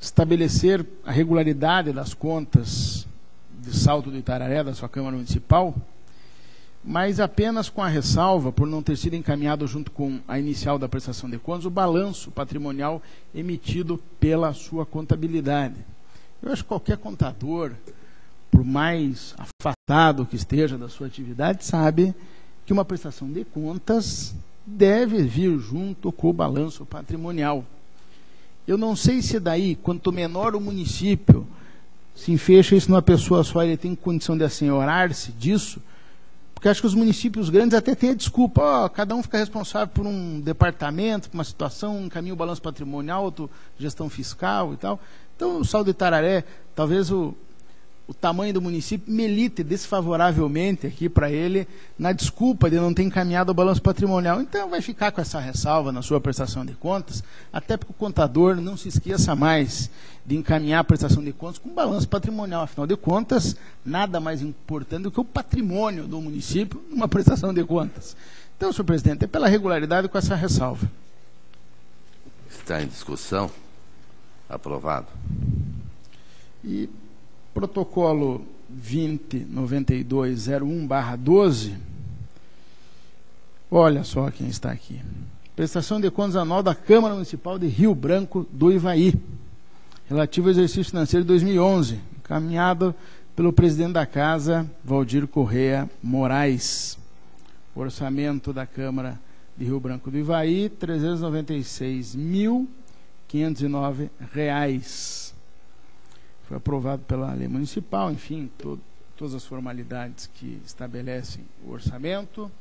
estabelecer a regularidade das contas de Salto do Itararé, da sua Câmara Municipal, mas apenas com a ressalva, por não ter sido encaminhado junto com a inicial da prestação de contas, o balanço patrimonial emitido pela sua contabilidade. Eu acho que qualquer contador, por mais afastado que esteja da sua atividade, sabe que uma prestação de contas deve vir junto com o balanço patrimonial. Eu não sei se daí, quanto menor o município, se enfecha isso numa pessoa só, ele tem condição de assenhorar-se disso, porque acho que os municípios grandes até têm a desculpa, cada um fica responsável por um departamento, por uma situação, encaminha o balanço patrimonial, outro gestão fiscal e tal. Então, o Salto do Itararé, talvez o tamanho do município milite desfavoravelmente aqui para ele, na desculpa de não ter encaminhado o balanço patrimonial. Então, vai ficar com essa ressalva na sua prestação de contas, até porque o contador não se esqueça mais de encaminhar a prestação de contas com balanço patrimonial. Afinal de contas, nada mais importante do que o patrimônio do município numa prestação de contas. Então, senhor presidente, é pela regularidade com essa ressalva. Está em discussão. Aprovado. E protocolo 209201/12, olha só quem está aqui. Prestação de contas anual da Câmara Municipal de Rio Branco do Ivaí, relativo ao exercício financeiro de 2011, encaminhado pelo presidente da Casa, Valdir Correia Moraes. O orçamento da Câmara de Rio Branco do Ivaí, R$ 396.509. Foi aprovado pela lei municipal, enfim, todas as formalidades que estabelecem o orçamento.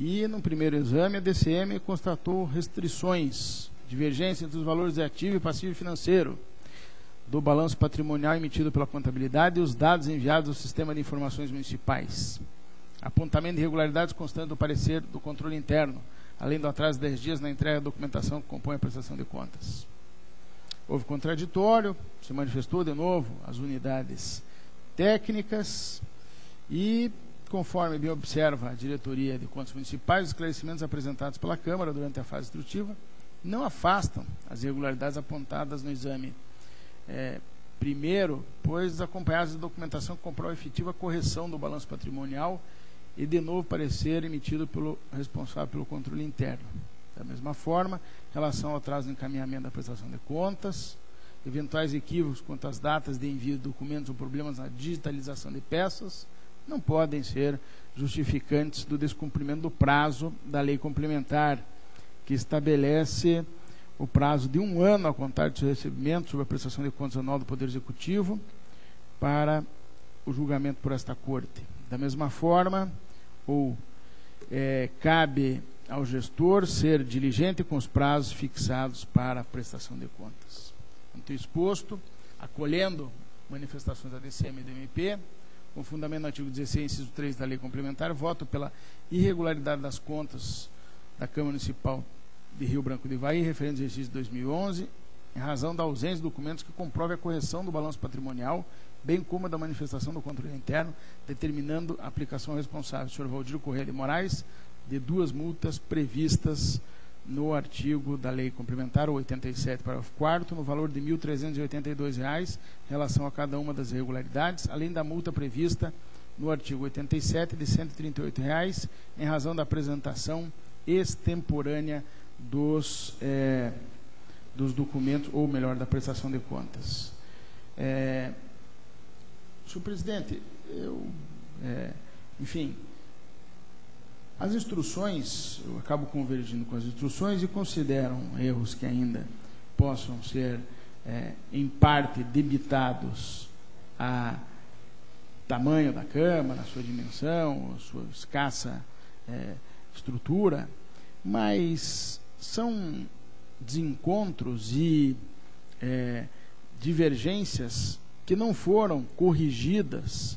E, no primeiro exame, a DCM constatou restrições, divergência entre os valores de ativo e passivo financeiro do balanço patrimonial emitido pela contabilidade e os dados enviados ao Sistema de Informações Municipais. Apontamento de irregularidades constante do parecer do controle interno, além do atraso de 10 dias na entrega da documentação que compõe a prestação de contas. Houve contraditório, se manifestou de novo as unidades técnicas e, conforme bem observa a Diretoria de Contas Municipais, os esclarecimentos apresentados pela Câmara durante a fase instrutiva não afastam as irregularidades apontadas no exame. Primeiro, pois acompanhadas de documentação que comprova a efetiva correção do balanço patrimonial e, de novo, parecer emitido pelo responsável pelo controle interno. Da mesma forma, em relação ao atraso no encaminhamento da prestação de contas, eventuais equívocos quanto às datas de envio de documentos ou problemas na digitalização de peças não podem ser justificantes do descumprimento do prazo da lei complementar, que estabelece o prazo de 1 ano a contar de seu recebimento sobre a prestação de contas anual do Poder Executivo para o julgamento por esta Corte. Da mesma forma, cabe ao gestor ser diligente com os prazos fixados para a prestação de contas. Ante o exposto, acolhendo manifestações da DCM e do MP, com fundamento no artigo 16, inciso 3 da Lei Complementar, voto pela irregularidade das contas da Câmara Municipal de Rio Branco do Ivaí, referente ao exercício de 2011, em razão da ausência de documentos que comprovem a correção do balanço patrimonial, bem como a da manifestação do controle interno, determinando a aplicação responsável, Sr. Valdir Corrêa de Moraes, de 2 multas previstas no artigo da Lei Complementar 87, parágrafo 4º, no valor de R$ 1.382, em relação a cada uma das irregularidades, além da multa prevista no artigo 87 de R$ 138, em razão da apresentação extemporânea dos documentos, ou melhor, da prestação de contas. Senhor presidente, enfim, as instruções, eu acabo convergindo com as instruções e consideram erros que ainda possam ser, em parte, debitados a tamanho da Câmara, a sua dimensão, a sua escassa estrutura, mas são desencontros e divergências que não foram corrigidas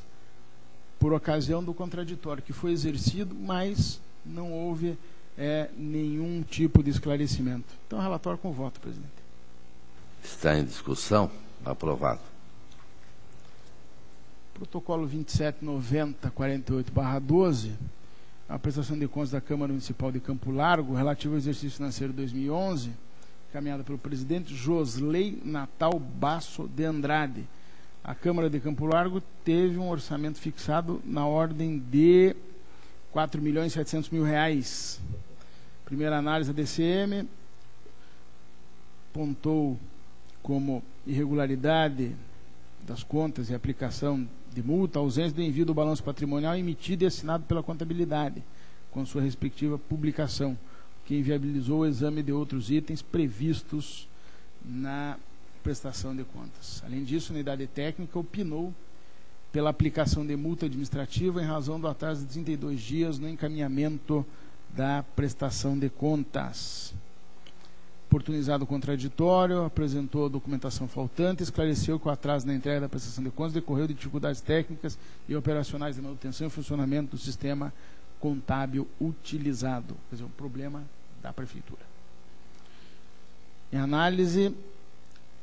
por ocasião do contraditório, que foi exercido, mas não houve nenhum tipo de esclarecimento. Então, relatório com voto, presidente. Está em discussão. Aprovado. Protocolo 2790-48/12, a prestação de contas da Câmara Municipal de Campo Largo, relativo ao exercício financeiro 2011, encaminhada pelo presidente Josley Natal Basso de Andrade. A Câmara de Campo Largo teve um orçamento fixado na ordem de R$ 4.700.000. Primeira análise da DCM apontou como irregularidade das contas e aplicação de multa, ausência do envio do balanço patrimonial emitido e assinado pela contabilidade, com sua respectiva publicação, que inviabilizou o exame de outros itens previstos na prestação de contas. Além disso, a unidade técnica opinou pela aplicação de multa administrativa em razão do atraso de 32 dias no encaminhamento da prestação de contas. Oportunizado o contraditório, apresentou a documentação faltante, esclareceu que o atraso na entrega da prestação de contas decorreu de dificuldades técnicas e operacionais de manutenção e funcionamento do sistema contábil utilizado. Quer dizer, um problema da Prefeitura. Em análise,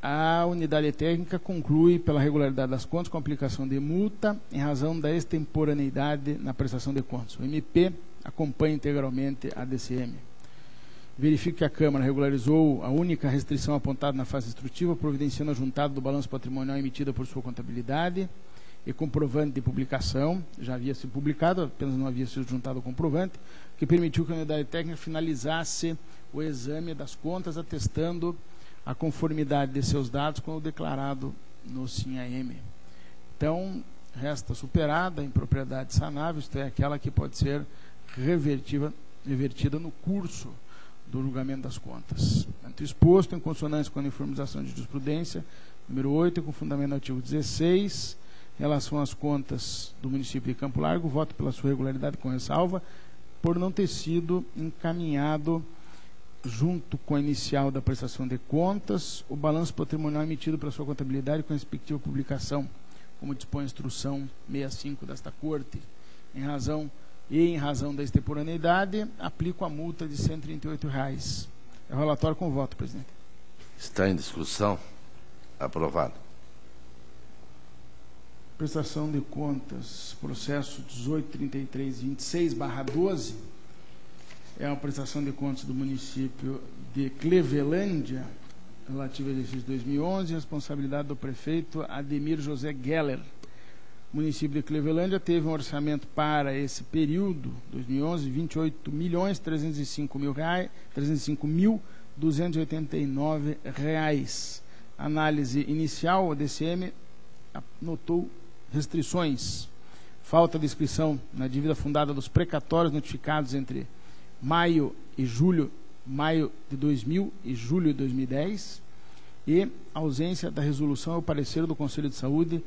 a unidade técnica conclui pela regularidade das contas com aplicação de multa em razão da extemporaneidade na prestação de contas. O MP acompanha integralmente a DCM. Verifica que a Câmara regularizou a única restrição apontada na fase instrutiva, providenciando a juntada do balanço patrimonial emitida por sua contabilidade e comprovante de publicação. Já havia sido publicado, apenas não havia sido juntado o comprovante, que permitiu que a unidade técnica finalizasse o exame das contas, atestando a conformidade de seus dados com o declarado no SIM-AM. Então, resta superada a impropriedade sanável, isto é, aquela que pode ser revertida no curso do julgamento das contas. Tanto exposto, em consonância com a uniformização de jurisprudência, número 8, com fundamento no artigo 16, em relação às contas do município de Campo Largo, voto pela sua regularidade com ressalva, por não ter sido encaminhado, junto com a inicial da prestação de contas, o balanço patrimonial emitido pela sua contabilidade com a respectiva publicação, como dispõe a instrução 65 desta Corte. Em razão da extemporaneidade, aplico a multa de R$ 138. É o relatório com voto, presidente. Está em discussão. Aprovado. Prestação de contas, processo 183326/12, é uma prestação de contas do município de Clevelândia, relativa ao exercício 2011, responsabilidade do prefeito Ademir José Geller. O município de Clevelândia teve um orçamento para esse período, 2011, R$ 28.305.289. Análise inicial, a DCM notou restrições, falta de inscrição na dívida fundada dos precatórios notificados entre maio de 2000 e julho de 2010, e ausência da resolução ao parecer do Conselho de Saúde,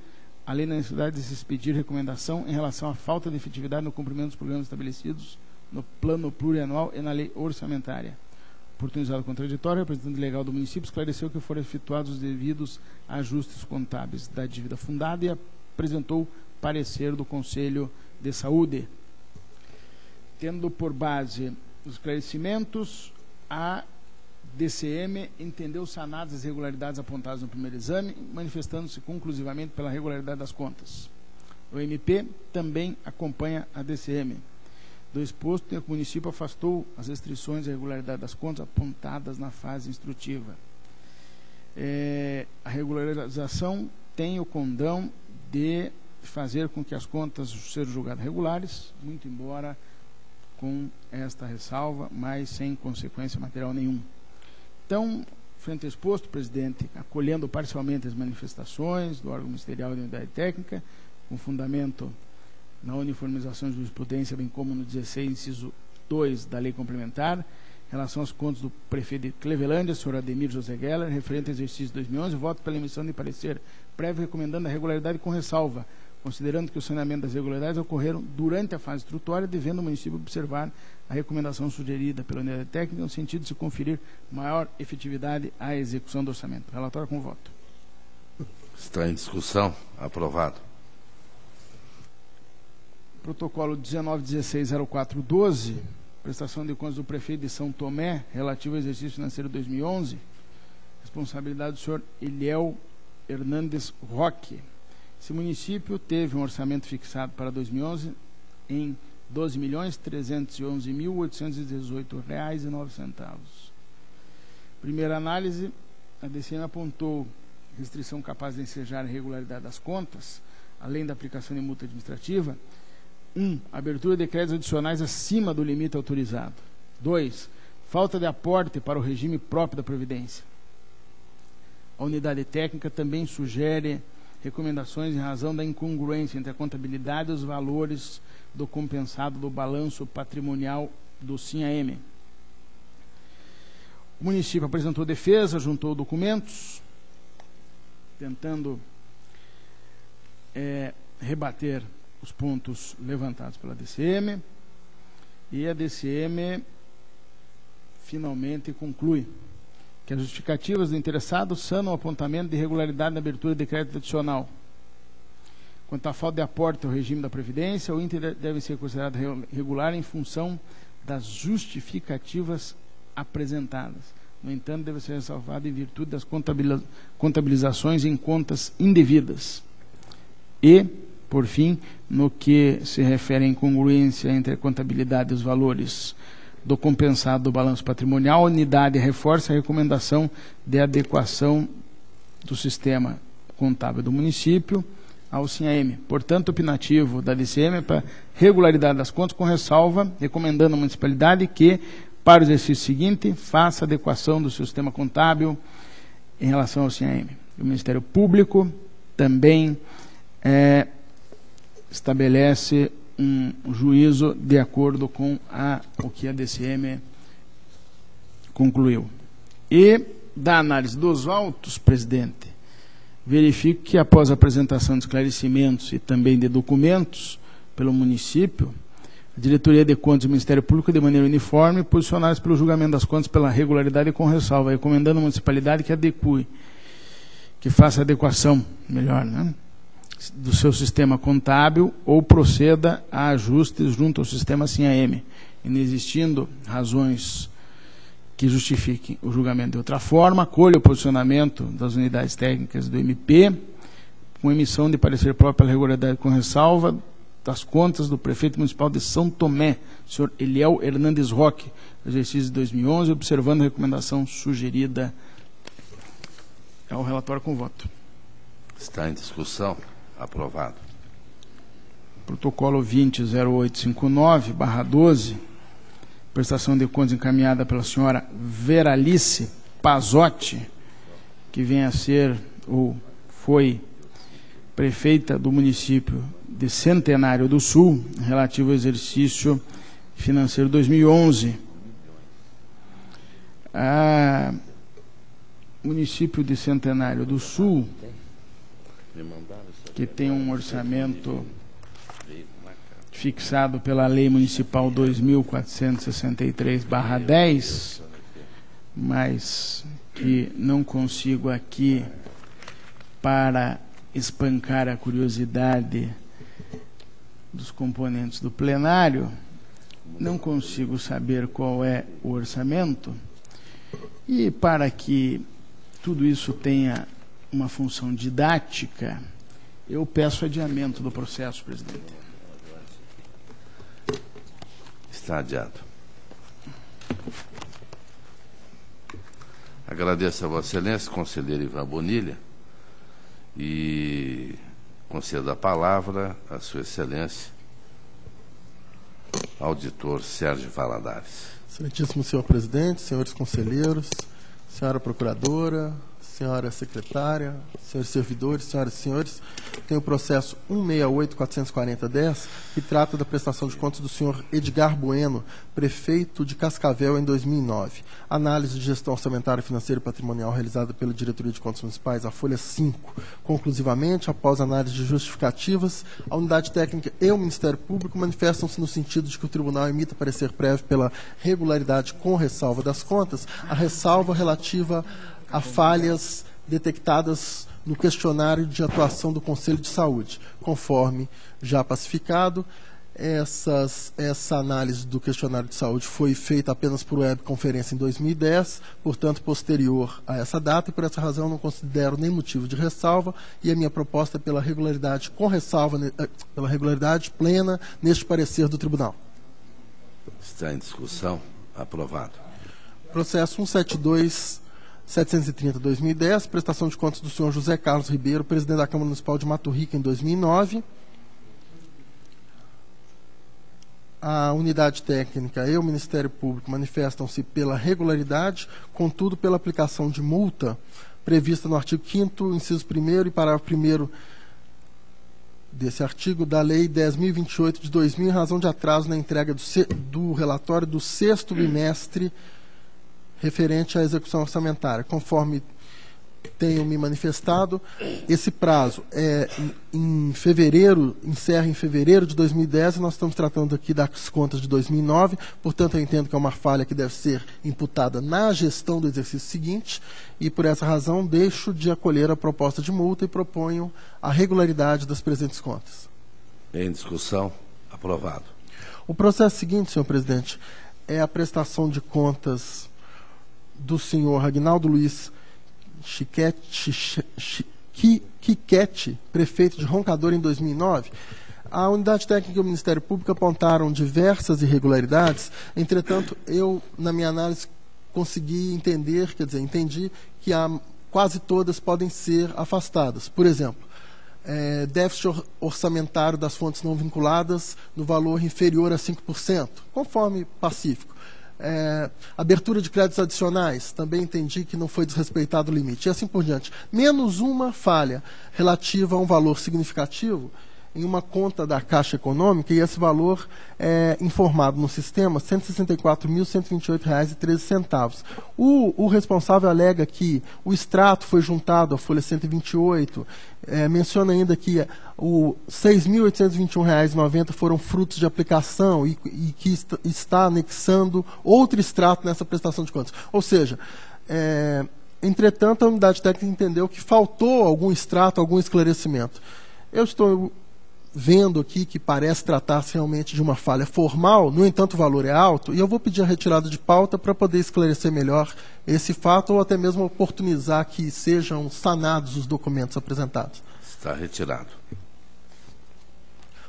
além da necessidade de se expedir recomendação em relação à falta de efetividade no cumprimento dos programas estabelecidos no plano plurianual e na lei orçamentária. Oportunizado o contraditório, o representante legal do município esclareceu que foram efetuados os devidos ajustes contábeis da dívida fundada e apresentou parecer do Conselho de Saúde. Tendo por base os esclarecimentos, a DCM entendeu sanadas as irregularidades apontadas no primeiro exame, manifestando-se conclusivamente pela regularidade das contas. O MP também acompanha a DCM. Do exposto, o município afastou as restrições à regularidade das contas apontadas na fase instrutiva. A regularização tem o condão de fazer com que as contas sejam julgadas regulares, muito embora com esta ressalva, mas sem consequência material nenhuma. Então, frente ao exposto, presidente, acolhendo parcialmente as manifestações do órgão ministerial e da unidade técnica, com fundamento na uniformização de jurisprudência, bem como no 16, inciso 2 da lei complementar, em relação às contas do prefeito de Clevelândia, senhor Ademir José Geller, referente ao exercício de 2011, voto pela emissão de parecer prévio recomendando a regularidade com ressalva, considerando que o saneamento das irregularidades ocorreram durante a fase instrutória, devendo o município observar a recomendação sugerida pela unidade técnica no sentido de se conferir maior efetividade à execução do orçamento. Relatório com voto. Está em discussão. Aprovado. Protocolo 19160412, prestação de contas do prefeito de São Tomé, relativo ao exercício financeiro 2011, responsabilidade do senhor Eliel Hernandes Roque. Esse município teve um orçamento fixado para 2011 em R$ 12.311.818,09. Primeira análise, a DCM apontou restrição capaz de ensejar a irregularidade das contas, além da aplicação de multa administrativa. 1. Abertura de créditos adicionais acima do limite autorizado. 2. Falta de aporte para o regime próprio da Previdência. A unidade técnica também sugere recomendações em razão da incongruência entre a contabilidade e os valores do compensado do balanço patrimonial do SINHA-M. O município apresentou defesa, juntou documentos, tentando rebater os pontos levantados pela DCM, e a DCM finalmente conclui que as justificativas do interessado sanam o apontamento de irregularidade na abertura de crédito adicional. Quanto à falta de aporte ao regime da Previdência, o índice deve ser considerado regular em função das justificativas apresentadas. No entanto, deve ser ressalvado em virtude das contabilizações em contas indevidas. E, por fim, no que se refere à incongruência entre a contabilidade e os valores do compensado do balanço patrimonial, a unidade reforça a recomendação de adequação do sistema contábil do município ao SINHA-M. Portanto, o opinativo da DCM é para regularidade das contas, com ressalva, recomendando à municipalidade que, para o exercício seguinte, faça adequação do sistema contábil em relação ao SINHA-M. O Ministério Público também estabelece um juízo de acordo com o que a DCM concluiu. E, da análise dos autos, presidente, verifico que, após a apresentação de esclarecimentos e também de documentos pelo município, a Diretoria de Contas do Ministério Público, de maneira uniforme, posicionaram-se pelo julgamento das contas pela regularidade e com ressalva, recomendando à municipalidade que adeque, que faça adequação, melhor, né, do seu sistema contábil ou proceda a ajustes junto ao sistema SINHA-M, inexistindo razões que justifiquem o julgamento de outra forma, acolha o posicionamento das unidades técnicas do MP, com emissão de parecer próprio pela regularidade com ressalva das contas do prefeito municipal de São Tomé, senhor Eliel Hernandes Roque, exercício de 2011, observando a recomendação sugerida. É o relatório com voto. Está em discussão. Aprovado. Protocolo 20.0859/12, prestação de contas encaminhada pela senhora Veralice Pazotti, que vem a ser, ou foi, prefeita do município de Centenário do Sul, relativo ao exercício financeiro 2011. Município de Centenário do Sul, que tem um orçamento fixado pela Lei Municipal 2.463/10, mas que não consigo aqui, para espancar a curiosidade dos componentes do plenário, não consigo saber qual é o orçamento, E para que tudo isso tenha uma função didática, eu peço adiamento do processo, presidente. Está adiado. Agradeço a Vossa Excelência, conselheiro Ivan Bonilha, e concedo a palavra à Sua Excelência, auditor Sérgio Valadares. Excelentíssimo senhor presidente, senhores conselheiros, senhora procuradora, senhora secretária, senhores servidores, senhoras e senhores, tem o processo 168.440-10, que trata da prestação de contas do senhor Edgar Bueno, prefeito de Cascavel, em 2009. Análise de gestão orçamentária, financeira e patrimonial realizada pela Diretoria de Contas Municipais, a folha 5. Conclusivamente, após análise de justificativas, a unidade técnica e o Ministério Público manifestam-se no sentido de que o Tribunal emita parecer prévio pela regularidade com ressalva das contas, a ressalva relativa a falhas detectadas no questionário de atuação do Conselho de Saúde. Conforme já pacificado, essa análise do questionário de saúde foi feita apenas por webconferência em 2010, portanto, posterior a essa data, e por essa razão não considero nem motivo de ressalva, e a minha proposta é pela regularidade com ressalva, pela regularidade plena neste parecer do Tribunal. Está em discussão. Aprovado. Processo 172.730/2010, prestação de contas do senhor José Carlos Ribeiro, presidente da Câmara Municipal de Mato Rica, em 2009. A unidade técnica e o Ministério Público manifestam-se pela regularidade, contudo, pela aplicação de multa prevista no artigo 5º, inciso 1º e parágrafo 1º desse artigo da Lei 10.028 de 2000, em razão de atraso na entrega do relatório do 6º bimestre referente à execução orçamentária. Conforme tenho me manifestado, esse prazo encerra em fevereiro de 2010, e nós estamos tratando aqui das contas de 2009, portanto eu entendo que é uma falha que deve ser imputada na gestão do exercício seguinte, e por essa razão deixo de acolher a proposta de multa e proponho a regularidade das presentes contas. Em discussão. Aprovado. O processo seguinte, senhor presidente, é a prestação de contas do senhor Aguinaldo Luiz Quiquete, prefeito de Roncador, em 2009. A unidade técnica e o Ministério Público apontaram diversas irregularidades, entretanto, eu, na minha análise, consegui entender, entendi que quase todas podem ser afastadas. Por exemplo, déficit orçamentário das fontes não vinculadas no valor inferior a 5%, conforme pacífico. Abertura de créditos adicionais, também entendi que não foi desrespeitado o limite, e assim por diante. Menos uma falha relativa a um valor significativo em uma conta da Caixa Econômica, e esse valor é informado no sistema, R$ 164.128,13. O responsável alega que o extrato foi juntado à folha 128, menciona ainda que R$ 6.821,90 foram frutos de aplicação e que está anexando outro extrato nessa prestação de contas. Ou seja, entretanto, a unidade técnica entendeu que faltou algum extrato, algum esclarecimento. Eu estou vendo aqui que parece tratar-se realmente de uma falha formal, no entanto o valor é alto, e eu vou pedir a retirada de pauta para poder esclarecer melhor esse fato, ou até mesmo oportunizar que sejam sanados os documentos apresentados. Está retirado.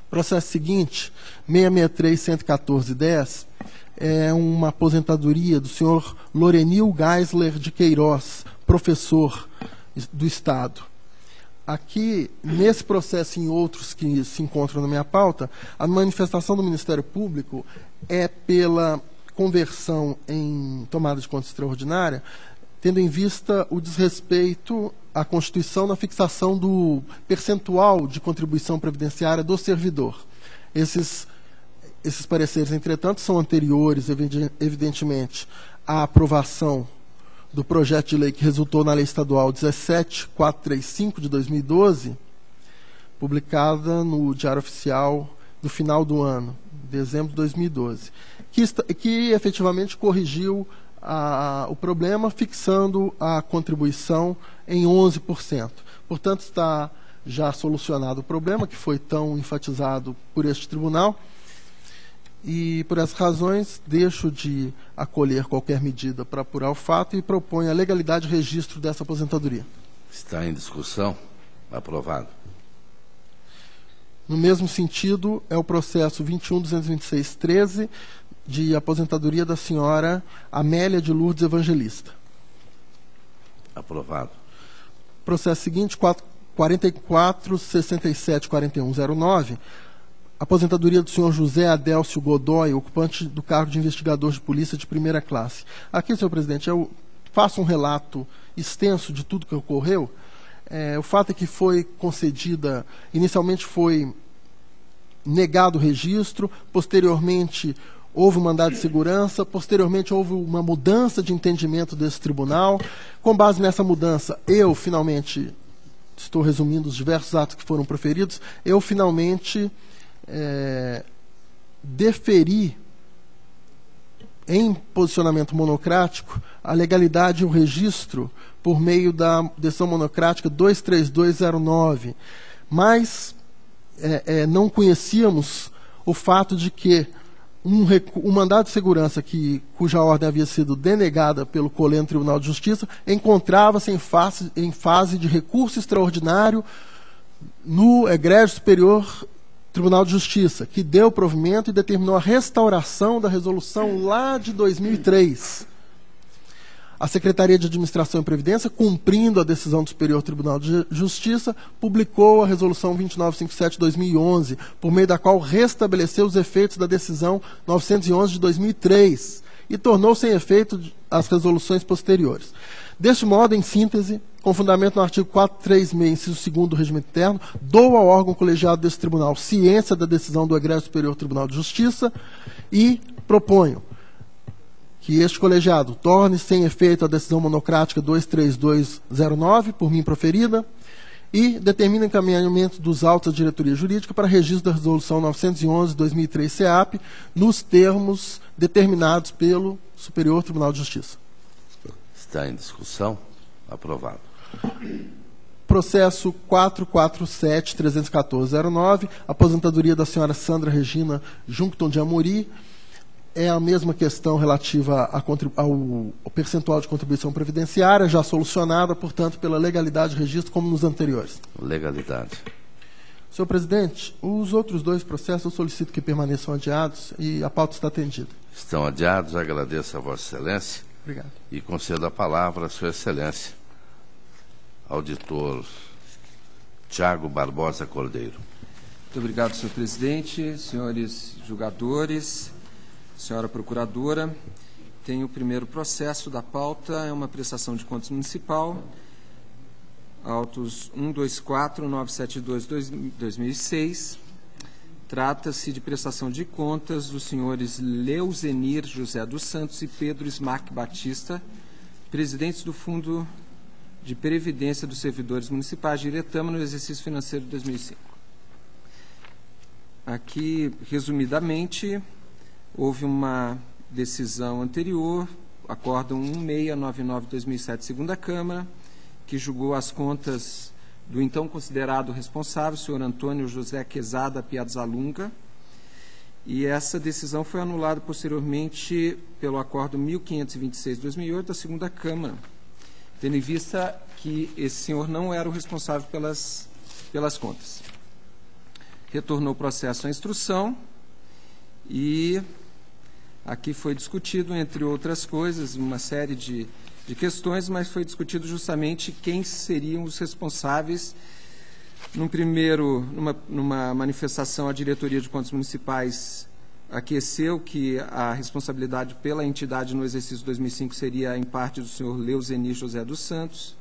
Processo seguinte, 663.114.10, é uma aposentadoria do senhor Lorenil Geisler de Queiroz, professor do Estado. Aqui, nesse processo e em outros que se encontram na minha pauta, a manifestação do Ministério Público é pela conversão em tomada de conta extraordinária, tendo em vista o desrespeito à Constituição na fixação do percentual de contribuição previdenciária do servidor. Esses pareceres, entretanto, são anteriores, evidentemente, à aprovação do projeto de lei que resultou na Lei Estadual 17.435 de 2012, publicada no Diário Oficial do final do ano, dezembro de 2012, que efetivamente corrigiu o problema, fixando a contribuição em 11%. Portanto, está já solucionado o problema, que foi tão enfatizado por este tribunal. E, por essas razões, deixo de acolher qualquer medida para apurar o fato e proponho a legalidade de registro dessa aposentadoria. Está em discussão. Aprovado. No mesmo sentido, é o processo 21.226.13, de aposentadoria da senhora Amélia de Lourdes Evangelista. Aprovado. Processo seguinte, 44.67.4109, aposentadoria do senhor José Adélcio Godoy, ocupante do cargo de investigador de polícia de primeira classe. Aqui, senhor presidente, eu faço um relato extenso de tudo que ocorreu. O fato é que foi concedida, inicialmente foi negado o registro, posteriormente houve um mandado de segurança, posteriormente houve uma mudança de entendimento desse tribunal. Com base nessa mudança, eu finalmente, estou resumindo os diversos atos que foram proferidos, eu finalmente deferi em posicionamento monocrático a legalidade e o registro por meio da decisão monocrática 23209. Mas não conhecíamos o fato de que um mandado de segurança cuja ordem havia sido denegada pelo Coleno Tribunal de Justiça encontrava-se em fase de recurso extraordinário no Egrégio Superior Tribunal de Justiça, que deu provimento e determinou a restauração da resolução lá de 2003. A Secretaria de Administração e Previdência, cumprindo a decisão do Superior Tribunal de Justiça, publicou a Resolução 2957/2011, por meio da qual restabeleceu os efeitos da decisão 911 de 2003 e tornou sem efeito as resoluções posteriores. Deste modo, em síntese, com fundamento no artigo 436, inciso 2º do Regimento Interno, dou ao órgão colegiado desse tribunal ciência da decisão do Egrégio Superior Tribunal de Justiça e proponho que este colegiado torne sem efeito a decisão monocrática 23209, por mim proferida, e determine o encaminhamento dos autos da diretoria jurídica para registro da resolução 911/2003 CEAP, nos termos determinados pelo Superior Tribunal de Justiça. Está em discussão. Aprovado. Processo 447.314.09, aposentadoria da senhora Sandra Regina Juncton de Amorim. É a mesma questão relativa ao percentual de contribuição previdenciária, já solucionada, portanto, pela legalidade de registro, como nos anteriores. Legalidade. Senhor presidente, os outros dois processos eu solicito que permaneçam adiados e a pauta está atendida. Estão adiados. Agradeço a Vossa Excelência. Obrigado. E concedo a palavra à Sua Excelência, auditor Tiago Barbosa Cordeiro. Muito obrigado, senhor presidente, senhores julgadores, senhora procuradora. Tem o primeiro processo da pauta, é uma prestação de contas municipal, autos 124972/2006. Trata-se de prestação de contas dos senhores Leuzenir José dos Santos e Pedro Smack Batista, presidentes do Fundo de Previdência dos Servidores Municipais de Iretama no exercício financeiro de 2005. Aqui, resumidamente, houve uma decisão anterior, acórdão 1699/2007, segunda Câmara, que julgou as contas do então considerado responsável, o senhor Antônio José Quezada Piazzalunga, e essa decisão foi anulada posteriormente pelo acórdão 1526/2008 da segunda Câmara, tendo em vista que esse senhor não era o responsável pelas contas. Retornou o processo à instrução e aqui foi discutido, entre outras coisas, uma série de questões, mas foi discutido justamente quem seriam os responsáveis. Numa manifestação, a Diretoria de Contas Municipais aqueceu que a responsabilidade pela entidade no exercício 2005 seria, em parte, do senhor Leuzenir José dos Santos,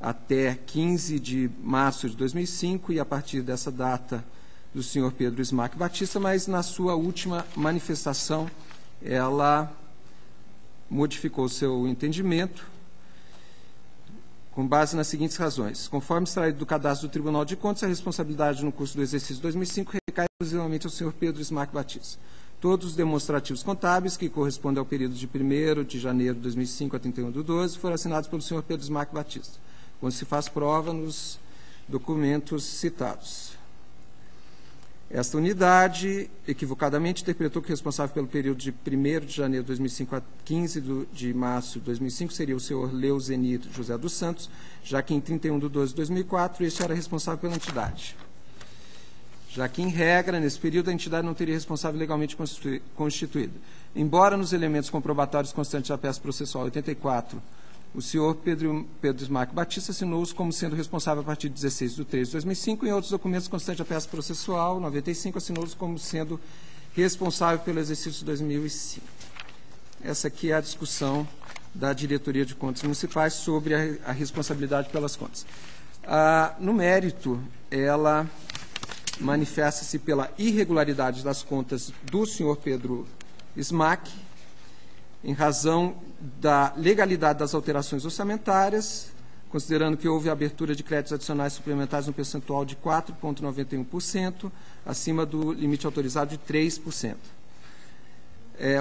até 15 de março de 2005, e a partir dessa data do senhor Pedro Smack Batista, mas na sua última manifestação ela modificou seu entendimento com base nas seguintes razões. Conforme extraído do cadastro do Tribunal de Contas, a responsabilidade no curso do exercício 2005 recai exclusivamente ao senhor Pedro Smack Batista. Todos os demonstrativos contábeis, que correspondem ao período de 1º de janeiro de 2005 a 31/12, foram assinados pelo senhor Pedro Smack Batista, quando se faz prova nos documentos citados. Esta unidade, equivocadamente, interpretou que o responsável pelo período de 1º de janeiro de 2005 a 15 de março de 2005 seria o senhor Leuzeni José dos Santos, já que em 31/12/2004 este era responsável pela entidade. Já que, em regra, nesse período, a entidade não teria responsável legalmente constituída. Embora nos elementos comprobatórios constantes da peça processual 84, o senhor Pedro Smack Batista assinou-os como sendo responsável a partir de 16/3/2005, e em outros documentos constantes da peça processual 95, assinou-os como sendo responsável pelo exercício de 2005. Essa aqui é a discussão da Diretoria de Contas Municipais sobre a responsabilidade pelas contas. No mérito, ela manifesta-se pela irregularidade das contas do senhor Pedro Smack, em razão da legalidade das alterações orçamentárias, considerando que houve abertura de créditos adicionais suplementares no percentual de 4,91%, acima do limite autorizado de 3%.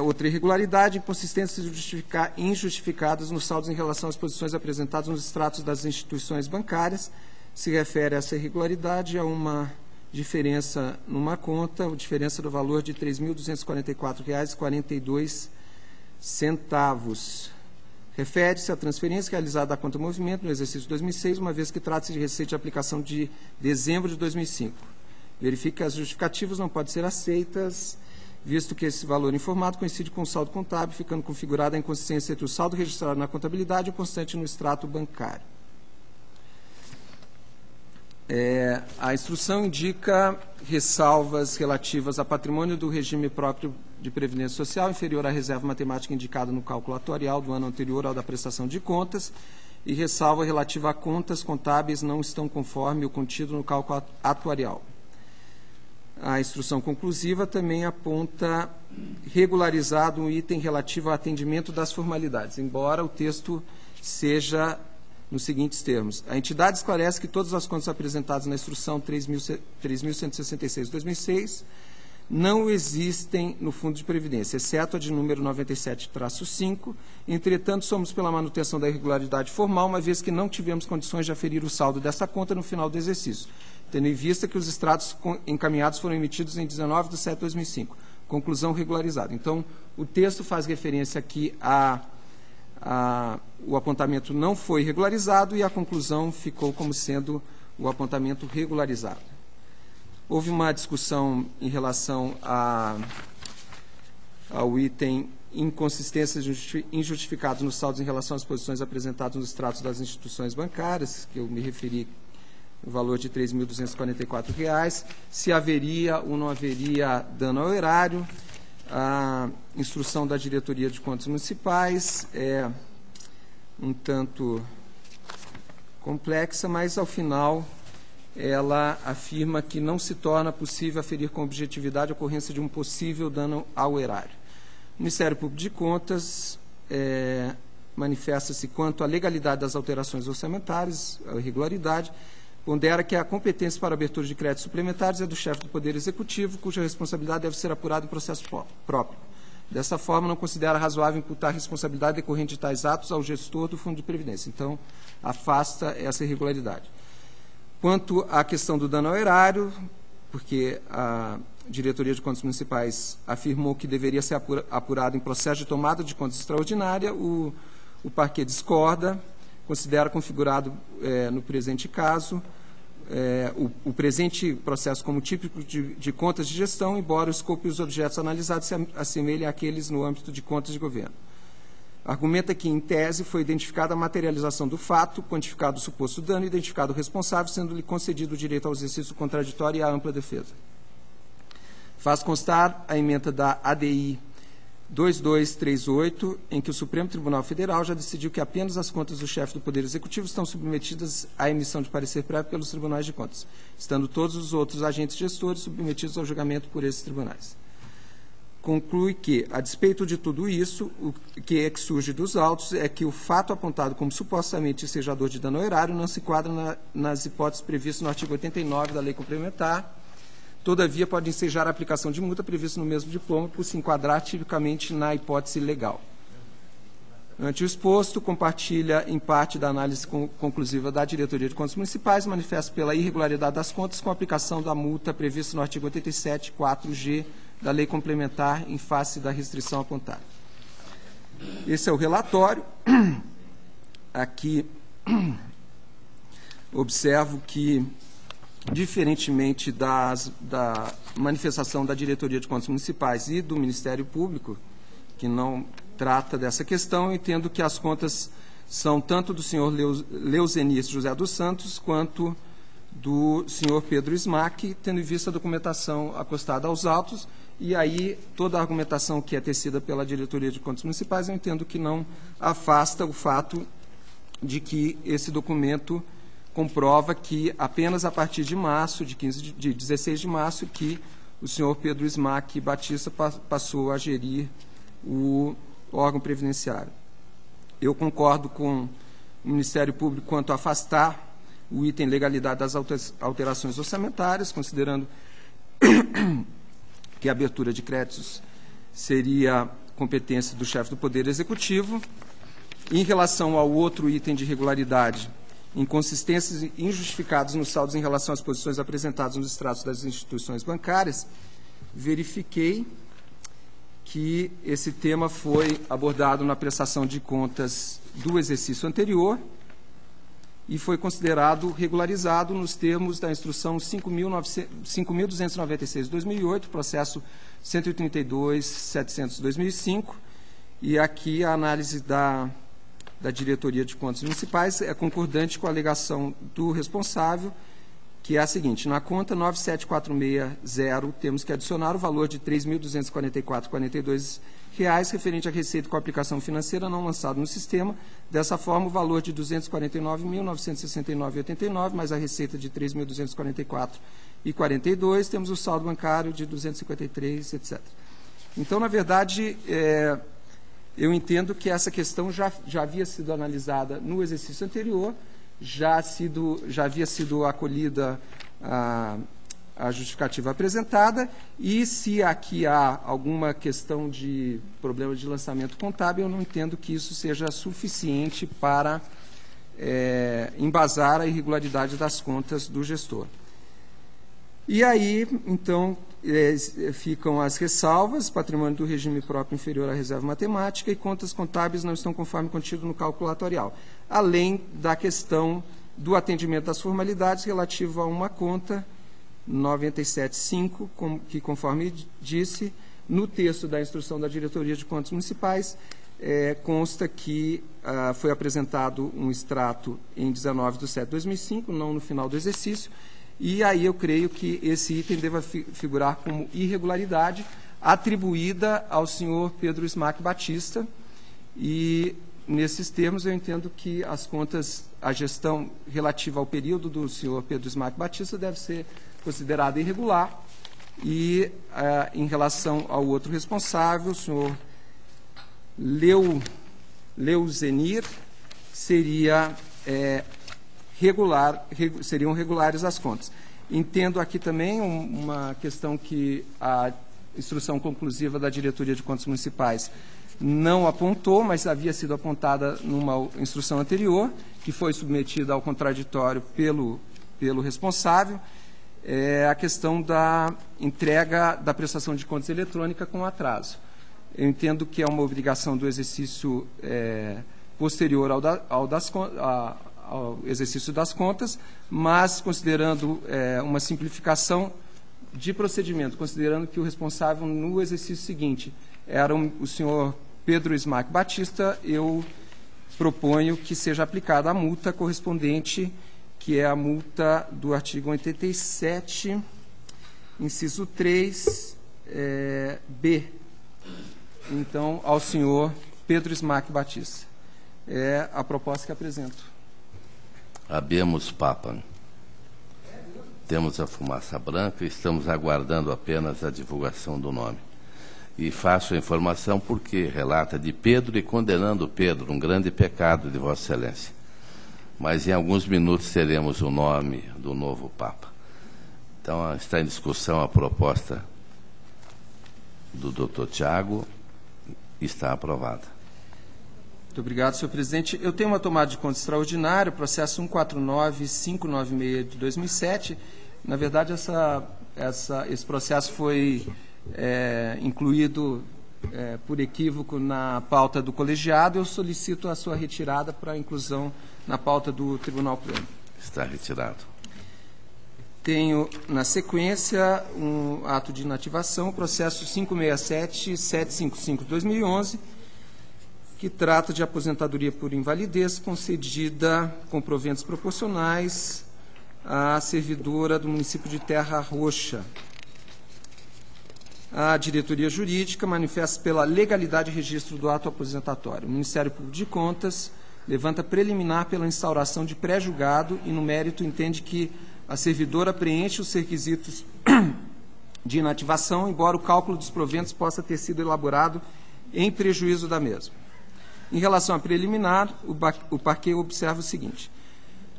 Outra irregularidade, inconsistências injustificadas nos saldos em relação às posições apresentadas nos extratos das instituições bancárias. Se refere a essa irregularidade a uma diferença numa conta, a diferença do valor de R$ 3.244,42. Refere-se à transferência realizada da conta movimento no exercício de 2006, uma vez que trata-se de receita de aplicação de dezembro de 2005. Verifique que as justificativas não podem ser aceitas, visto que esse valor informado coincide com o saldo contábil, ficando configurada a inconsistência entre o saldo registrado na contabilidade e o constante no extrato bancário. A instrução indica ressalvas relativas a patrimônio do regime próprio de previdência social inferior à reserva matemática indicada no cálculo atuarial do ano anterior ao da prestação de contas, e ressalva relativa a contas contábeis não estão conforme o contido no cálculo atuarial. A instrução conclusiva também aponta regularizado um item relativo ao atendimento das formalidades, embora o texto seja nos seguintes termos: a entidade esclarece que todas as contas apresentadas na instrução 3.166/2006 não existem no Fundo de Previdência, exceto a de número 97-5. Entretanto, somos pela manutenção da irregularidade formal, uma vez que não tivemos condições de aferir o saldo dessa conta no final do exercício, tendo em vista que os extratos encaminhados foram emitidos em 19/7/2005. Conclusão regularizada. Então, o texto faz referência aqui o apontamento não foi regularizado e a conclusão ficou como sendo o apontamento regularizado. Houve uma discussão em relação ao item inconsistências injustificadas nos saldos em relação às posições apresentadas nos extratos das instituições bancárias, que eu me referi no valor de R$ 3.244, se haveria ou não haveria dano ao erário. A instrução da Diretoria de Contas Municipais é um tanto complexa, mas, ao final, ela afirma que não se torna possível aferir com objetividade a ocorrência de um possível dano ao erário. O Ministério Público de Contas manifesta-se quanto à legalidade das alterações orçamentárias, a irregularidade, pondera que a competência para a abertura de créditos suplementares é do chefe do Poder Executivo, cuja responsabilidade deve ser apurada em processo próprio. Dessa forma, não considera razoável imputar a responsabilidade decorrente de tais atos ao gestor do Fundo de Previdência. Então, afasta essa irregularidade. Quanto à questão do dano ao erário, porque a Diretoria de Contas Municipais afirmou que deveria ser apurado em processo de tomada de contas extraordinária, o parquê discorda, considera configurado no presente caso o presente processo como típico de contas de gestão, embora o escopo e os objetos analisados se assemelhem àqueles no âmbito de contas de governo. Argumenta que, em tese, foi identificada a materialização do fato, quantificado o suposto dano e identificado o responsável, sendo-lhe concedido o direito ao exercício contraditório e à ampla defesa. Faz constar a ementa da ADI 2238, em que o Supremo Tribunal Federal já decidiu que apenas as contas do chefe do Poder Executivo estão submetidas à emissão de parecer prévio pelos tribunais de contas, estando todos os outros agentes gestores submetidos ao julgamento por esses tribunais. Conclui que, a despeito de tudo isso, o que surge dos autos é que o fato apontado como supostamente ensejador de dano ao erário não se enquadra nas hipóteses previstas no artigo 89 da Lei Complementar. Todavia, pode ensejar a aplicação de multa prevista no mesmo diploma por se enquadrar tipicamente na hipótese legal. Ante o exposto, compartilha em parte da análise conclusiva da Diretoria de Contas Municipais, manifesta pela irregularidade das contas com a aplicação da multa prevista no artigo 87.4g da Lei Complementar em face da restrição apontada. Esse é o relatório. Aqui observo que, diferentemente da manifestação da Diretoria de Contas Municipais e do Ministério Público, que não trata dessa questão, eu entendo que as contas são tanto do senhor Leuzenir José dos Santos quanto do senhor Pedro Smack, tendo em vista a documentação acostada aos autos, e aí toda a argumentação que é tecida pela Diretoria de Contas Municipais, eu entendo que não afasta o fato de que esse documento comprova que apenas a partir de março, de 16 de março, que o senhor Pedro Smack Batista passou a gerir o órgão previdenciário. Eu concordo com o Ministério Público quanto a afastar o item legalidade das alterações orçamentárias, considerando que a abertura de créditos seria competência do chefe do Poder Executivo. Em relação ao outro item de irregularidade, inconsistências injustificadas nos saldos em relação às posições apresentadas nos extratos das instituições bancárias, verifiquei que esse tema foi abordado na prestação de contas do exercício anterior e foi considerado regularizado nos termos da Instrução 5.296 de 2008, processo 132.700 de 2005, e aqui a análise da Diretoria de Contas Municipais é concordante com a alegação do responsável, que é a seguinte: na conta 97460, temos que adicionar o valor de R$ 3.244,42 referente à receita com aplicação financeira não lançado no sistema. Dessa forma, o valor de R$ 249.969,89, mais a receita de R$ 3.244,42, temos o saldo bancário de R$ 253, etc. Então, na verdade, eu entendo que essa questão já havia sido analisada no exercício anterior, já havia sido acolhida a justificativa apresentada, e se aqui há alguma questão de problema de lançamento contábil, eu não entendo que isso seja suficiente para embasar a irregularidade das contas do gestor. E aí, então, ficam as ressalvas: patrimônio do regime próprio inferior à reserva matemática e contas contábeis não estão conforme contido no cálculo atuarial, além da questão do atendimento das formalidades relativo a uma conta 97.5, que, conforme disse, no texto da instrução da Diretoria de Contas Municipais, consta que foi apresentado um extrato em 19/7/2005, não no final do exercício, e aí eu creio que esse item deva figurar como irregularidade atribuída ao senhor Pedro Smack Batista, e nesses termos eu entendo que as contas, a gestão relativa ao período do senhor Pedro Smack Batista deve ser considerada irregular, e em relação ao outro responsável, o senhor Leuzenir, seriam regulares as contas. Entendo aqui também uma questão que a instrução conclusiva da Diretoria de Contas Municipais não apontou, mas havia sido apontada numa instrução anterior, que foi submetida ao contraditório pelo responsável, a questão da entrega da prestação de contas eletrônica com atraso. Eu entendo que é uma obrigação do exercício posterior ao exercício das contas, mas considerando uma simplificação de procedimento, considerando que o responsável no exercício seguinte era o senhor Pedro Smack Batista, eu proponho que seja aplicada a multa correspondente, que é a multa do artigo 87, inciso 3, B. Então, ao senhor Pedro Smack Batista. É a proposta que apresento. Habemus Papam. Temos a fumaça branca e estamos aguardando apenas a divulgação do nome. E faço a informação porque relata de Pedro e condenando Pedro, um grande pecado de Vossa Excelência. Mas em alguns minutos teremos o nome do novo Papa. Então, está em discussão a proposta do Dr. Tiago, está aprovada. Muito obrigado, senhor presidente. Eu tenho uma tomada de conta extraordinária, processo 149596 de 2007. Na verdade, esse processo foi incluído por equívoco na pauta do colegiado. Eu solicito a sua retirada para inclusão na pauta do Tribunal Pleno. Está retirado. Tenho, na sequência, um ato de inativação, processo 567-755 de 2011, que trata de aposentadoria por invalidez concedida com proventos proporcionais à servidora do município de Terra Roxa. A diretoria jurídica manifesta pela legalidade e registro do ato aposentatório. O Ministério Público de Contas levanta preliminar pela instauração de pré-julgado e, no mérito, entende que a servidora preenche os requisitos de inativação, embora o cálculo dos proventos possa ter sido elaborado em prejuízo da mesma. Em relação à preliminar, o parquet observa o seguinte: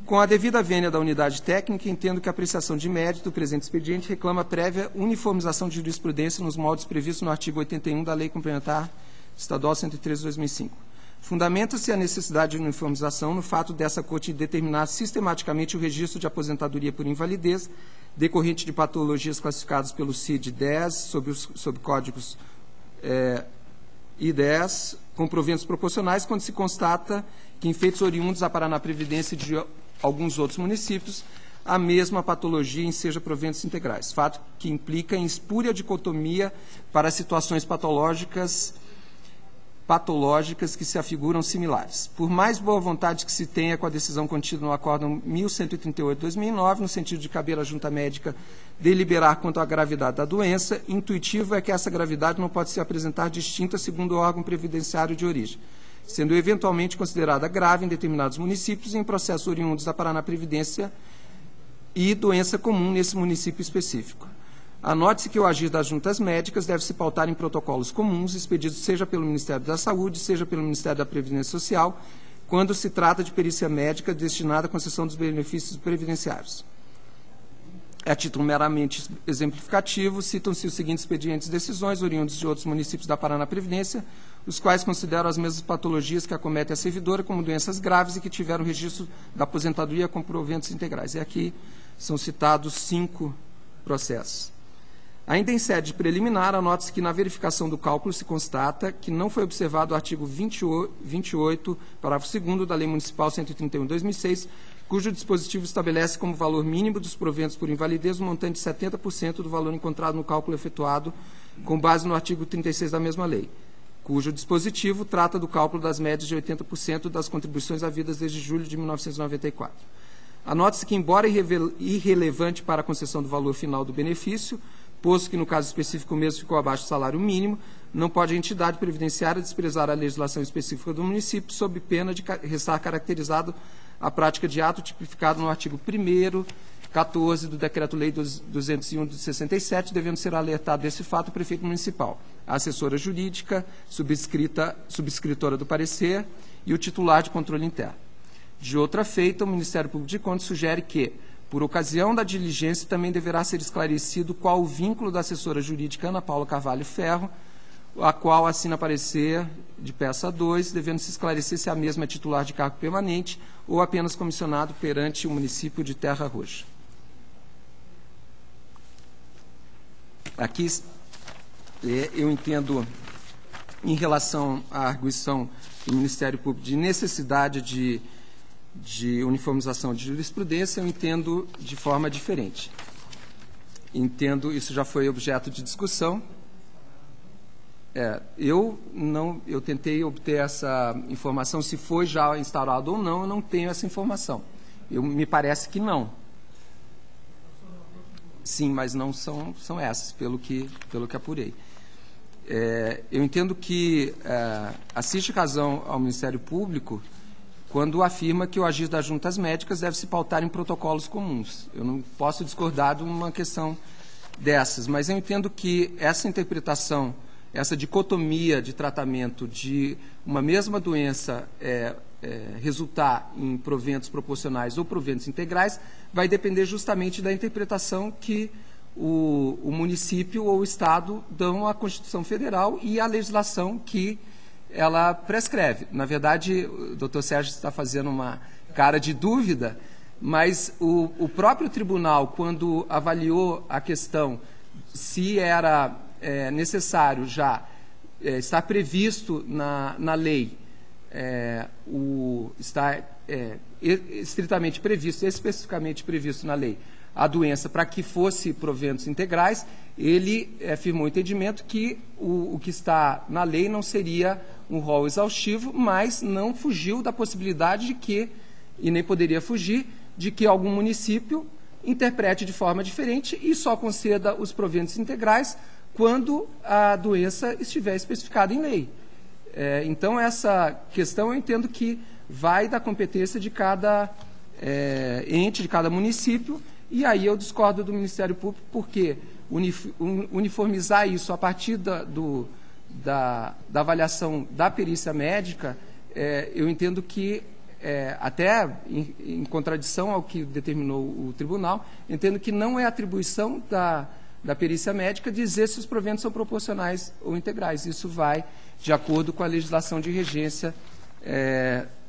com a devida vênia da unidade técnica, entendo que a apreciação de mérito do presente expediente reclama prévia uniformização de jurisprudência nos moldes previstos no artigo 81 da Lei Complementar Estadual 113 de 2005. Fundamenta-se a necessidade de uniformização no fato dessa Corte determinar sistematicamente o registro de aposentadoria por invalidez decorrente de patologias classificadas pelo CID-10 sob códigos I-10 com proventos proporcionais, quando se constata que em feitos oriundos a Paraná Previdência de alguns outros municípios, a mesma patologia enseja proventos integrais, fato que implica em espúria dicotomia para situações patológicas que se afiguram similares. Por mais boa vontade que se tenha com a decisão contida no Acórdão 1138 de 2009, no sentido de caber à junta médica deliberar quanto à gravidade da doença, intuitivo é que essa gravidade não pode se apresentar distinta segundo o órgão previdenciário de origem, sendo eventualmente considerada grave em determinados municípios e em processos oriundos da Paraná Previdência e doença comum nesse município específico. Anote-se que o agir das juntas médicas deve se pautar em protocolos comuns, expedidos seja pelo Ministério da Saúde, seja pelo Ministério da Previdência Social, quando se trata de perícia médica destinada à concessão dos benefícios previdenciários. A título meramente exemplificativo, citam-se os seguintes expedientes de decisões oriundos de outros municípios da Paraná Previdência, os quais consideram as mesmas patologias que acometem a servidora como doenças graves e que tiveram registro da aposentadoria com proventos integrais. E aqui são citados 5 processos. Ainda em sede preliminar, anota-se que na verificação do cálculo se constata que não foi observado o artigo 28, parágrafo 2º da Lei Municipal 131 de 2006, cujo dispositivo estabelece como valor mínimo dos proventos por invalidez um montante de 70% do valor encontrado no cálculo efetuado com base no artigo 36 da mesma lei, cujo dispositivo trata do cálculo das médias de 80% das contribuições havidas desde julho de 1994. Anote-se que, embora irrelevante para a concessão do valor final do benefício, posto que no caso específico o mesmo ficou abaixo do salário mínimo, não pode a entidade previdenciária desprezar a legislação específica do município sob pena de restar caracterizado a prática de ato tipificado no artigo 1º, 14 do Decreto-Lei 201 de 67, devendo ser alertado desse fato o prefeito municipal, a assessora jurídica, subscritora do parecer e o titular de controle interno. De outra feita, o Ministério Público de Contas sugere que, por ocasião da diligência, também deverá ser esclarecido qual o vínculo da assessora jurídica Ana Paula Carvalho Ferro, a qual assina parecer de peça 2, devendo se esclarecer se a mesma é titular de cargo permanente ou apenas comissionado perante o município de Terra Roxa. Aqui eu entendo, em relação à arguição do Ministério Público de necessidade de uniformização de jurisprudência, eu entendo de forma diferente. Entendo, isso já foi objeto de discussão. Eu tentei obter essa informação, se foi já instaurado ou não, eu não tenho essa informação. Me parece que não. Sim, mas não são essas, pelo que apurei. Eu entendo que assiste razão ao Ministério Público quando afirma que o agir das juntas médicas deve se pautar em protocolos comuns. Eu não posso discordar de uma questão dessas, mas eu entendo que essa interpretação, essa dicotomia de tratamento de uma mesma doença resultar em proventos proporcionais ou proventos integrais, vai depender justamente da interpretação que o município ou o Estado dão à Constituição Federal e à legislação que ela prescreve. Na verdade, o doutor Sérgio está fazendo uma cara de dúvida, mas o próprio tribunal, quando avaliou a questão se era necessário já estar previsto na lei, está estritamente previsto, especificamente previsto na lei, a doença para que fosse proventos integrais, ele afirmou o entendimento que o que está na lei não seria um rol exaustivo, mas não fugiu da possibilidade de que, e nem poderia fugir, de que algum município interprete de forma diferente e só conceda os proventos integrais quando a doença estiver especificada em lei. Então, essa questão eu entendo que vai da competência de cada ente, de cada município, e aí eu discordo do Ministério Público, porque uniformizar isso a partir da avaliação da perícia médica, eu entendo que, até em contradição ao que determinou o tribunal, entendo que não é atribuição da perícia médica dizer se os proventos são proporcionais ou integrais. Isso vai de acordo com a legislação de regência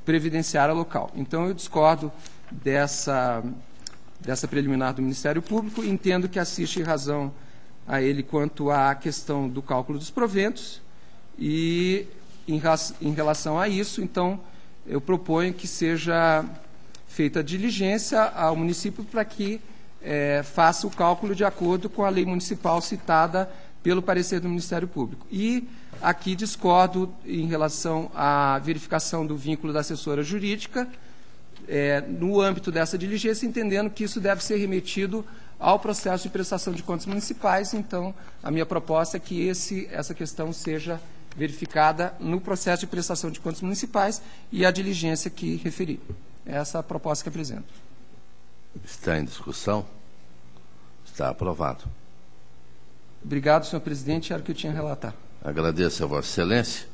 previdenciária local. Então, eu discordo dessa preliminar do Ministério Público, entendo que assiste razão a ele quanto à questão do cálculo dos proventos e, em relação a isso, então, eu proponho que seja feita diligência ao município para que faça o cálculo de acordo com a lei municipal citada pelo parecer do Ministério Público. E aqui discordo em relação à verificação do vínculo da assessora jurídica, no âmbito dessa diligência, entendendo que isso deve ser remetido ao processo de prestação de contas municipais. Então, a minha proposta é que essa questão seja verificada no processo de prestação de contas municipais e a diligência que referi. Essa é a proposta que apresento. Está em discussão? Está aprovado. Obrigado, senhor presidente. Era o que eu tinha a relatar. Agradeço a Vossa Excelência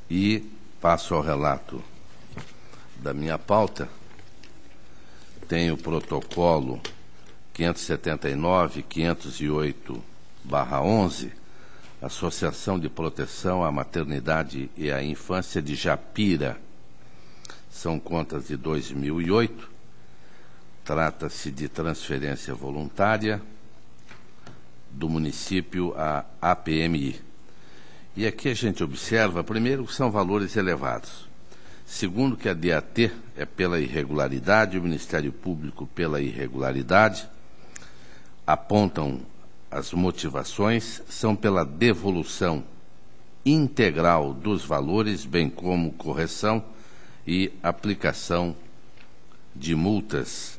e passo ao relato da minha pauta. Tem o protocolo 579-508/11, Associação de Proteção à Maternidade e à Infância de Japira. São contas de 2008. Trata-se de transferência voluntária do município à APMI. E aqui a gente observa, primeiro, que são valores elevados. Segundo, que a DAT é pela irregularidade, o Ministério Público pela irregularidade. Apontam as motivações, são pela devolução integral dos valores, bem como correção e aplicação de multas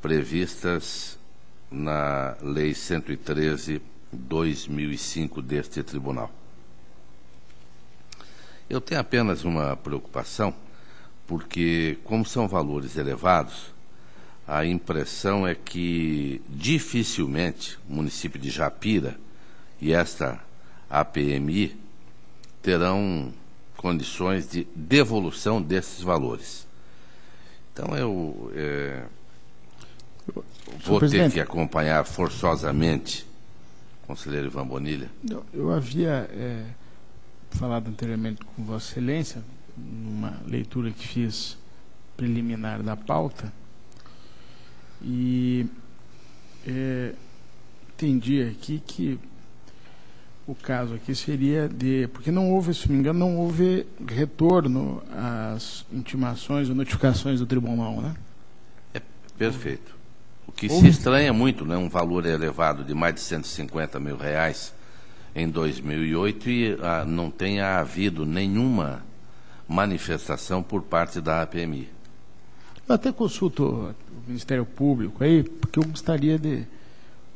previstas na Lei 113/2005 deste Tribunal. Eu tenho apenas uma preocupação, porque, como são valores elevados, a impressão é que dificilmente o município de Japira e esta APMI terão condições de devolução desses valores. Então, eu vou ter que acompanhar forçosamente o conselheiro Ivan Bonilha. Eu havia falado anteriormente com Vossa Excelência, numa leitura que fiz preliminar da pauta, e entendi aqui que o caso aqui seria porque não houve, se não me engano, não houve retorno às intimações ou notificações do tribunal, né? Perfeito. O que se estranha muito, né? Um valor elevado de mais de R$150 mil em 2008 e não tenha havido nenhuma manifestação por parte da APMI. Eu até consulto o Ministério Público aí, porque eu gostaria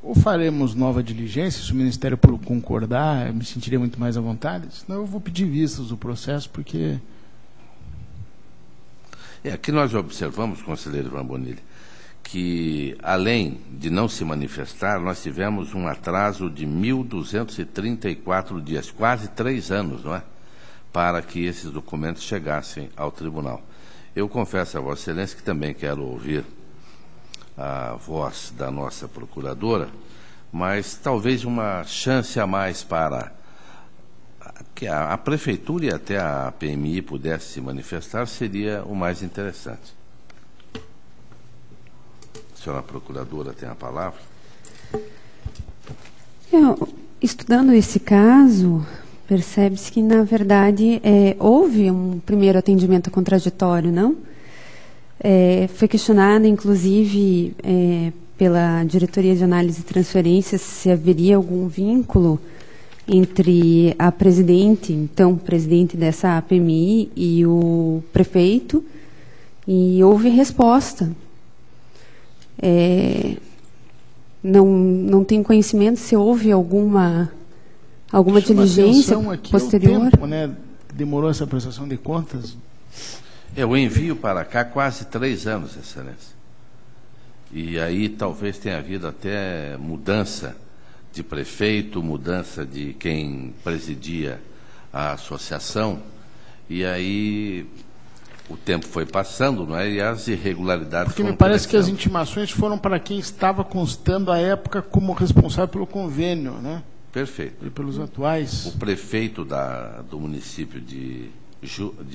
ou faremos nova diligência, se o Ministério Público concordar, eu me sentiria muito mais à vontade, senão eu vou pedir vistas do processo, porque... Aqui nós observamos, conselheiro Ivan Bonilha, que, além de não se manifestar, nós tivemos um atraso de 1.234 dias, quase 3 anos, não é? Para que esses documentos chegassem ao tribunal. Eu confesso a Vossa Excelência que também quero ouvir a voz da nossa procuradora, mas talvez uma chance a mais para Que a Prefeitura e até a PMI pudesse se manifestar seria o mais interessante. A senhora Procuradora tem a palavra. Estudando esse caso, percebe-se que, na verdade, houve um primeiro atendimento contraditório, não? Foi questionado, inclusive, pela Diretoria de Análise e Transferências se haveria algum vínculo entre a presidente, então presidente dessa APMI, e o prefeito, e houve resposta. Não tenho conhecimento se houve alguma diligência posterior. O tempo, né? Demorou essa prestação de contas? Eu envio para cá quase 3 anos, Excelência. E aí talvez tenha havido até mudança de prefeito, mudança de quem presidia a associação, e aí o tempo foi passando, não é? E as irregularidades... Porque me parece que as intimações foram para quem estava constando à época como responsável pelo convênio, né? Perfeito. E pelos atuais. O prefeito do município de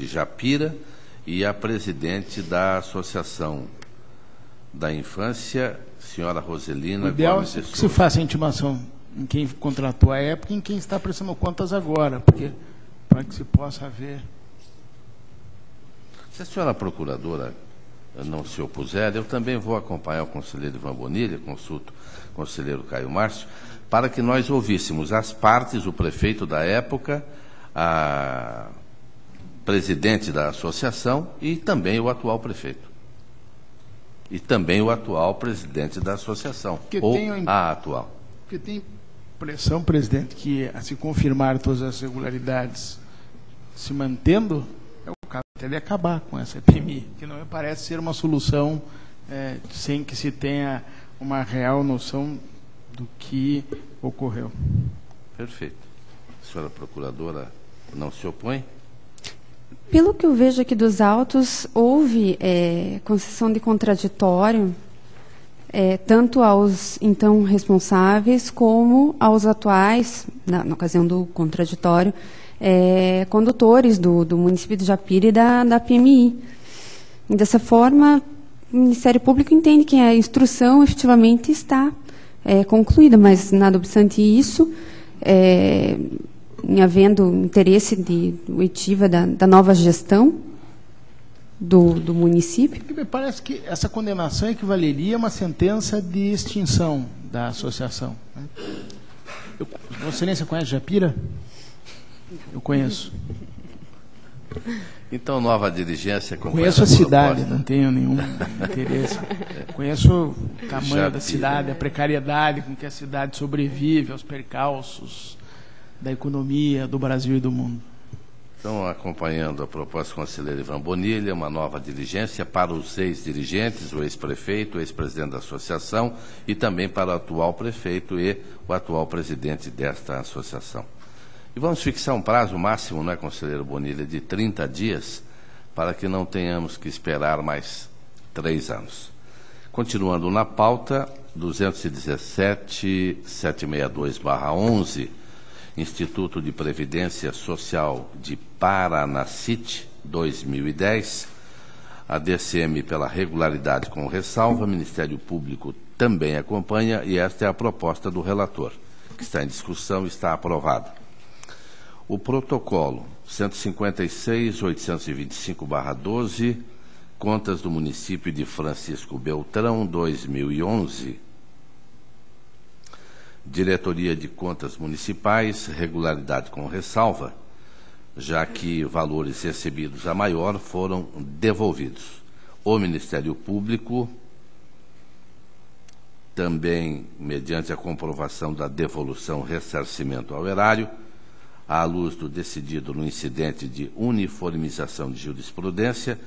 Japira e a presidente da Associação da Infância, senhora Roselina. O ideal é que se faça a intimação em quem contratou à época e em quem está prestando contas agora, porque para que se possa ver. Se a senhora Procuradora não se opuser, eu também vou acompanhar o conselheiro Ivan Bonilha, consulto o conselheiro Caio Márcio, para que nós ouvíssemos as partes, o prefeito da época, a presidente da associação e também o atual prefeito. E também o atual presidente da associação, a atual. Porque tem pressão, presidente, que a se confirmar todas as irregularidades se mantendo, é o caso até de acabar com essa EPMI, que não me parece ser uma solução sem que se tenha uma real noção do que ocorreu. Perfeito. A senhora Procuradora não se opõe? Pelo que eu vejo aqui dos autos, houve concessão de contraditório, tanto aos então responsáveis como aos atuais, na ocasião do contraditório, condutores do município de Japira e da PMI. E dessa forma, o Ministério Público entende que a instrução efetivamente está concluída, mas nada obstante isso, em havendo interesse de oitiva da nova gestão do município. Porque me parece que essa condenação equivaleria a uma sentença de extinção da associação. Vossa Excelência conhece Japira? Eu conheço. Então, nova diligência... Conheço a cidade, não tenho nenhum interesse. Conheço o tamanho da cidade, a precariedade com que a cidade sobrevive aos percalços da economia do Brasil e do mundo. Então, acompanhando a proposta do conselheiro Ivan Bonilha, uma nova diligência para os ex-dirigentes, o ex-prefeito, o ex-presidente da associação e também para o atual prefeito e o atual presidente desta associação. E vamos fixar um prazo máximo, não é, conselheiro Bonilha, de 30 dias, para que não tenhamos que esperar mais 3 anos. Continuando na pauta, 217.762/11, Instituto de Previdência Social de Paranacite, 2010, a DCM pela regularidade com ressalva, Ministério Público também acompanha e esta é a proposta do relator, que está em discussão e está aprovada. O protocolo 156.825/12, contas do município de Francisco Beltrão, 2011, Diretoria de Contas Municipais, regularidade com ressalva, já que valores recebidos a maior foram devolvidos. O Ministério Público, também mediante a comprovação da devolução ressarcimento ao erário, à luz do decidido no incidente de uniformização de jurisprudência,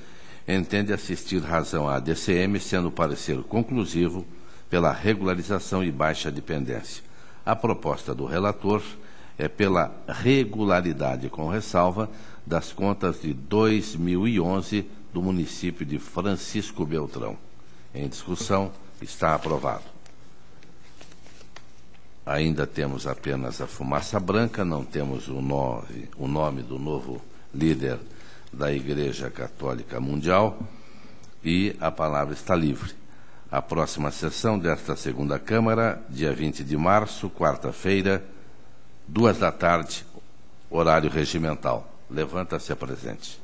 entende assistir razão à DCM, sendo o parecer conclusivo pela regularização e baixa dependência. A proposta do relator é pela regularidade com ressalva das contas de 2011 do município de Francisco Beltrão. Em discussão, está aprovado. ainda temos apenas a fumaça branca, não temos o nome do novo líder da Igreja Católica Mundial, e a palavra está livre. A próxima sessão desta segunda Câmara, dia 20 de março, quarta-feira, 14h, horário regimental. Levanta-se a presidente.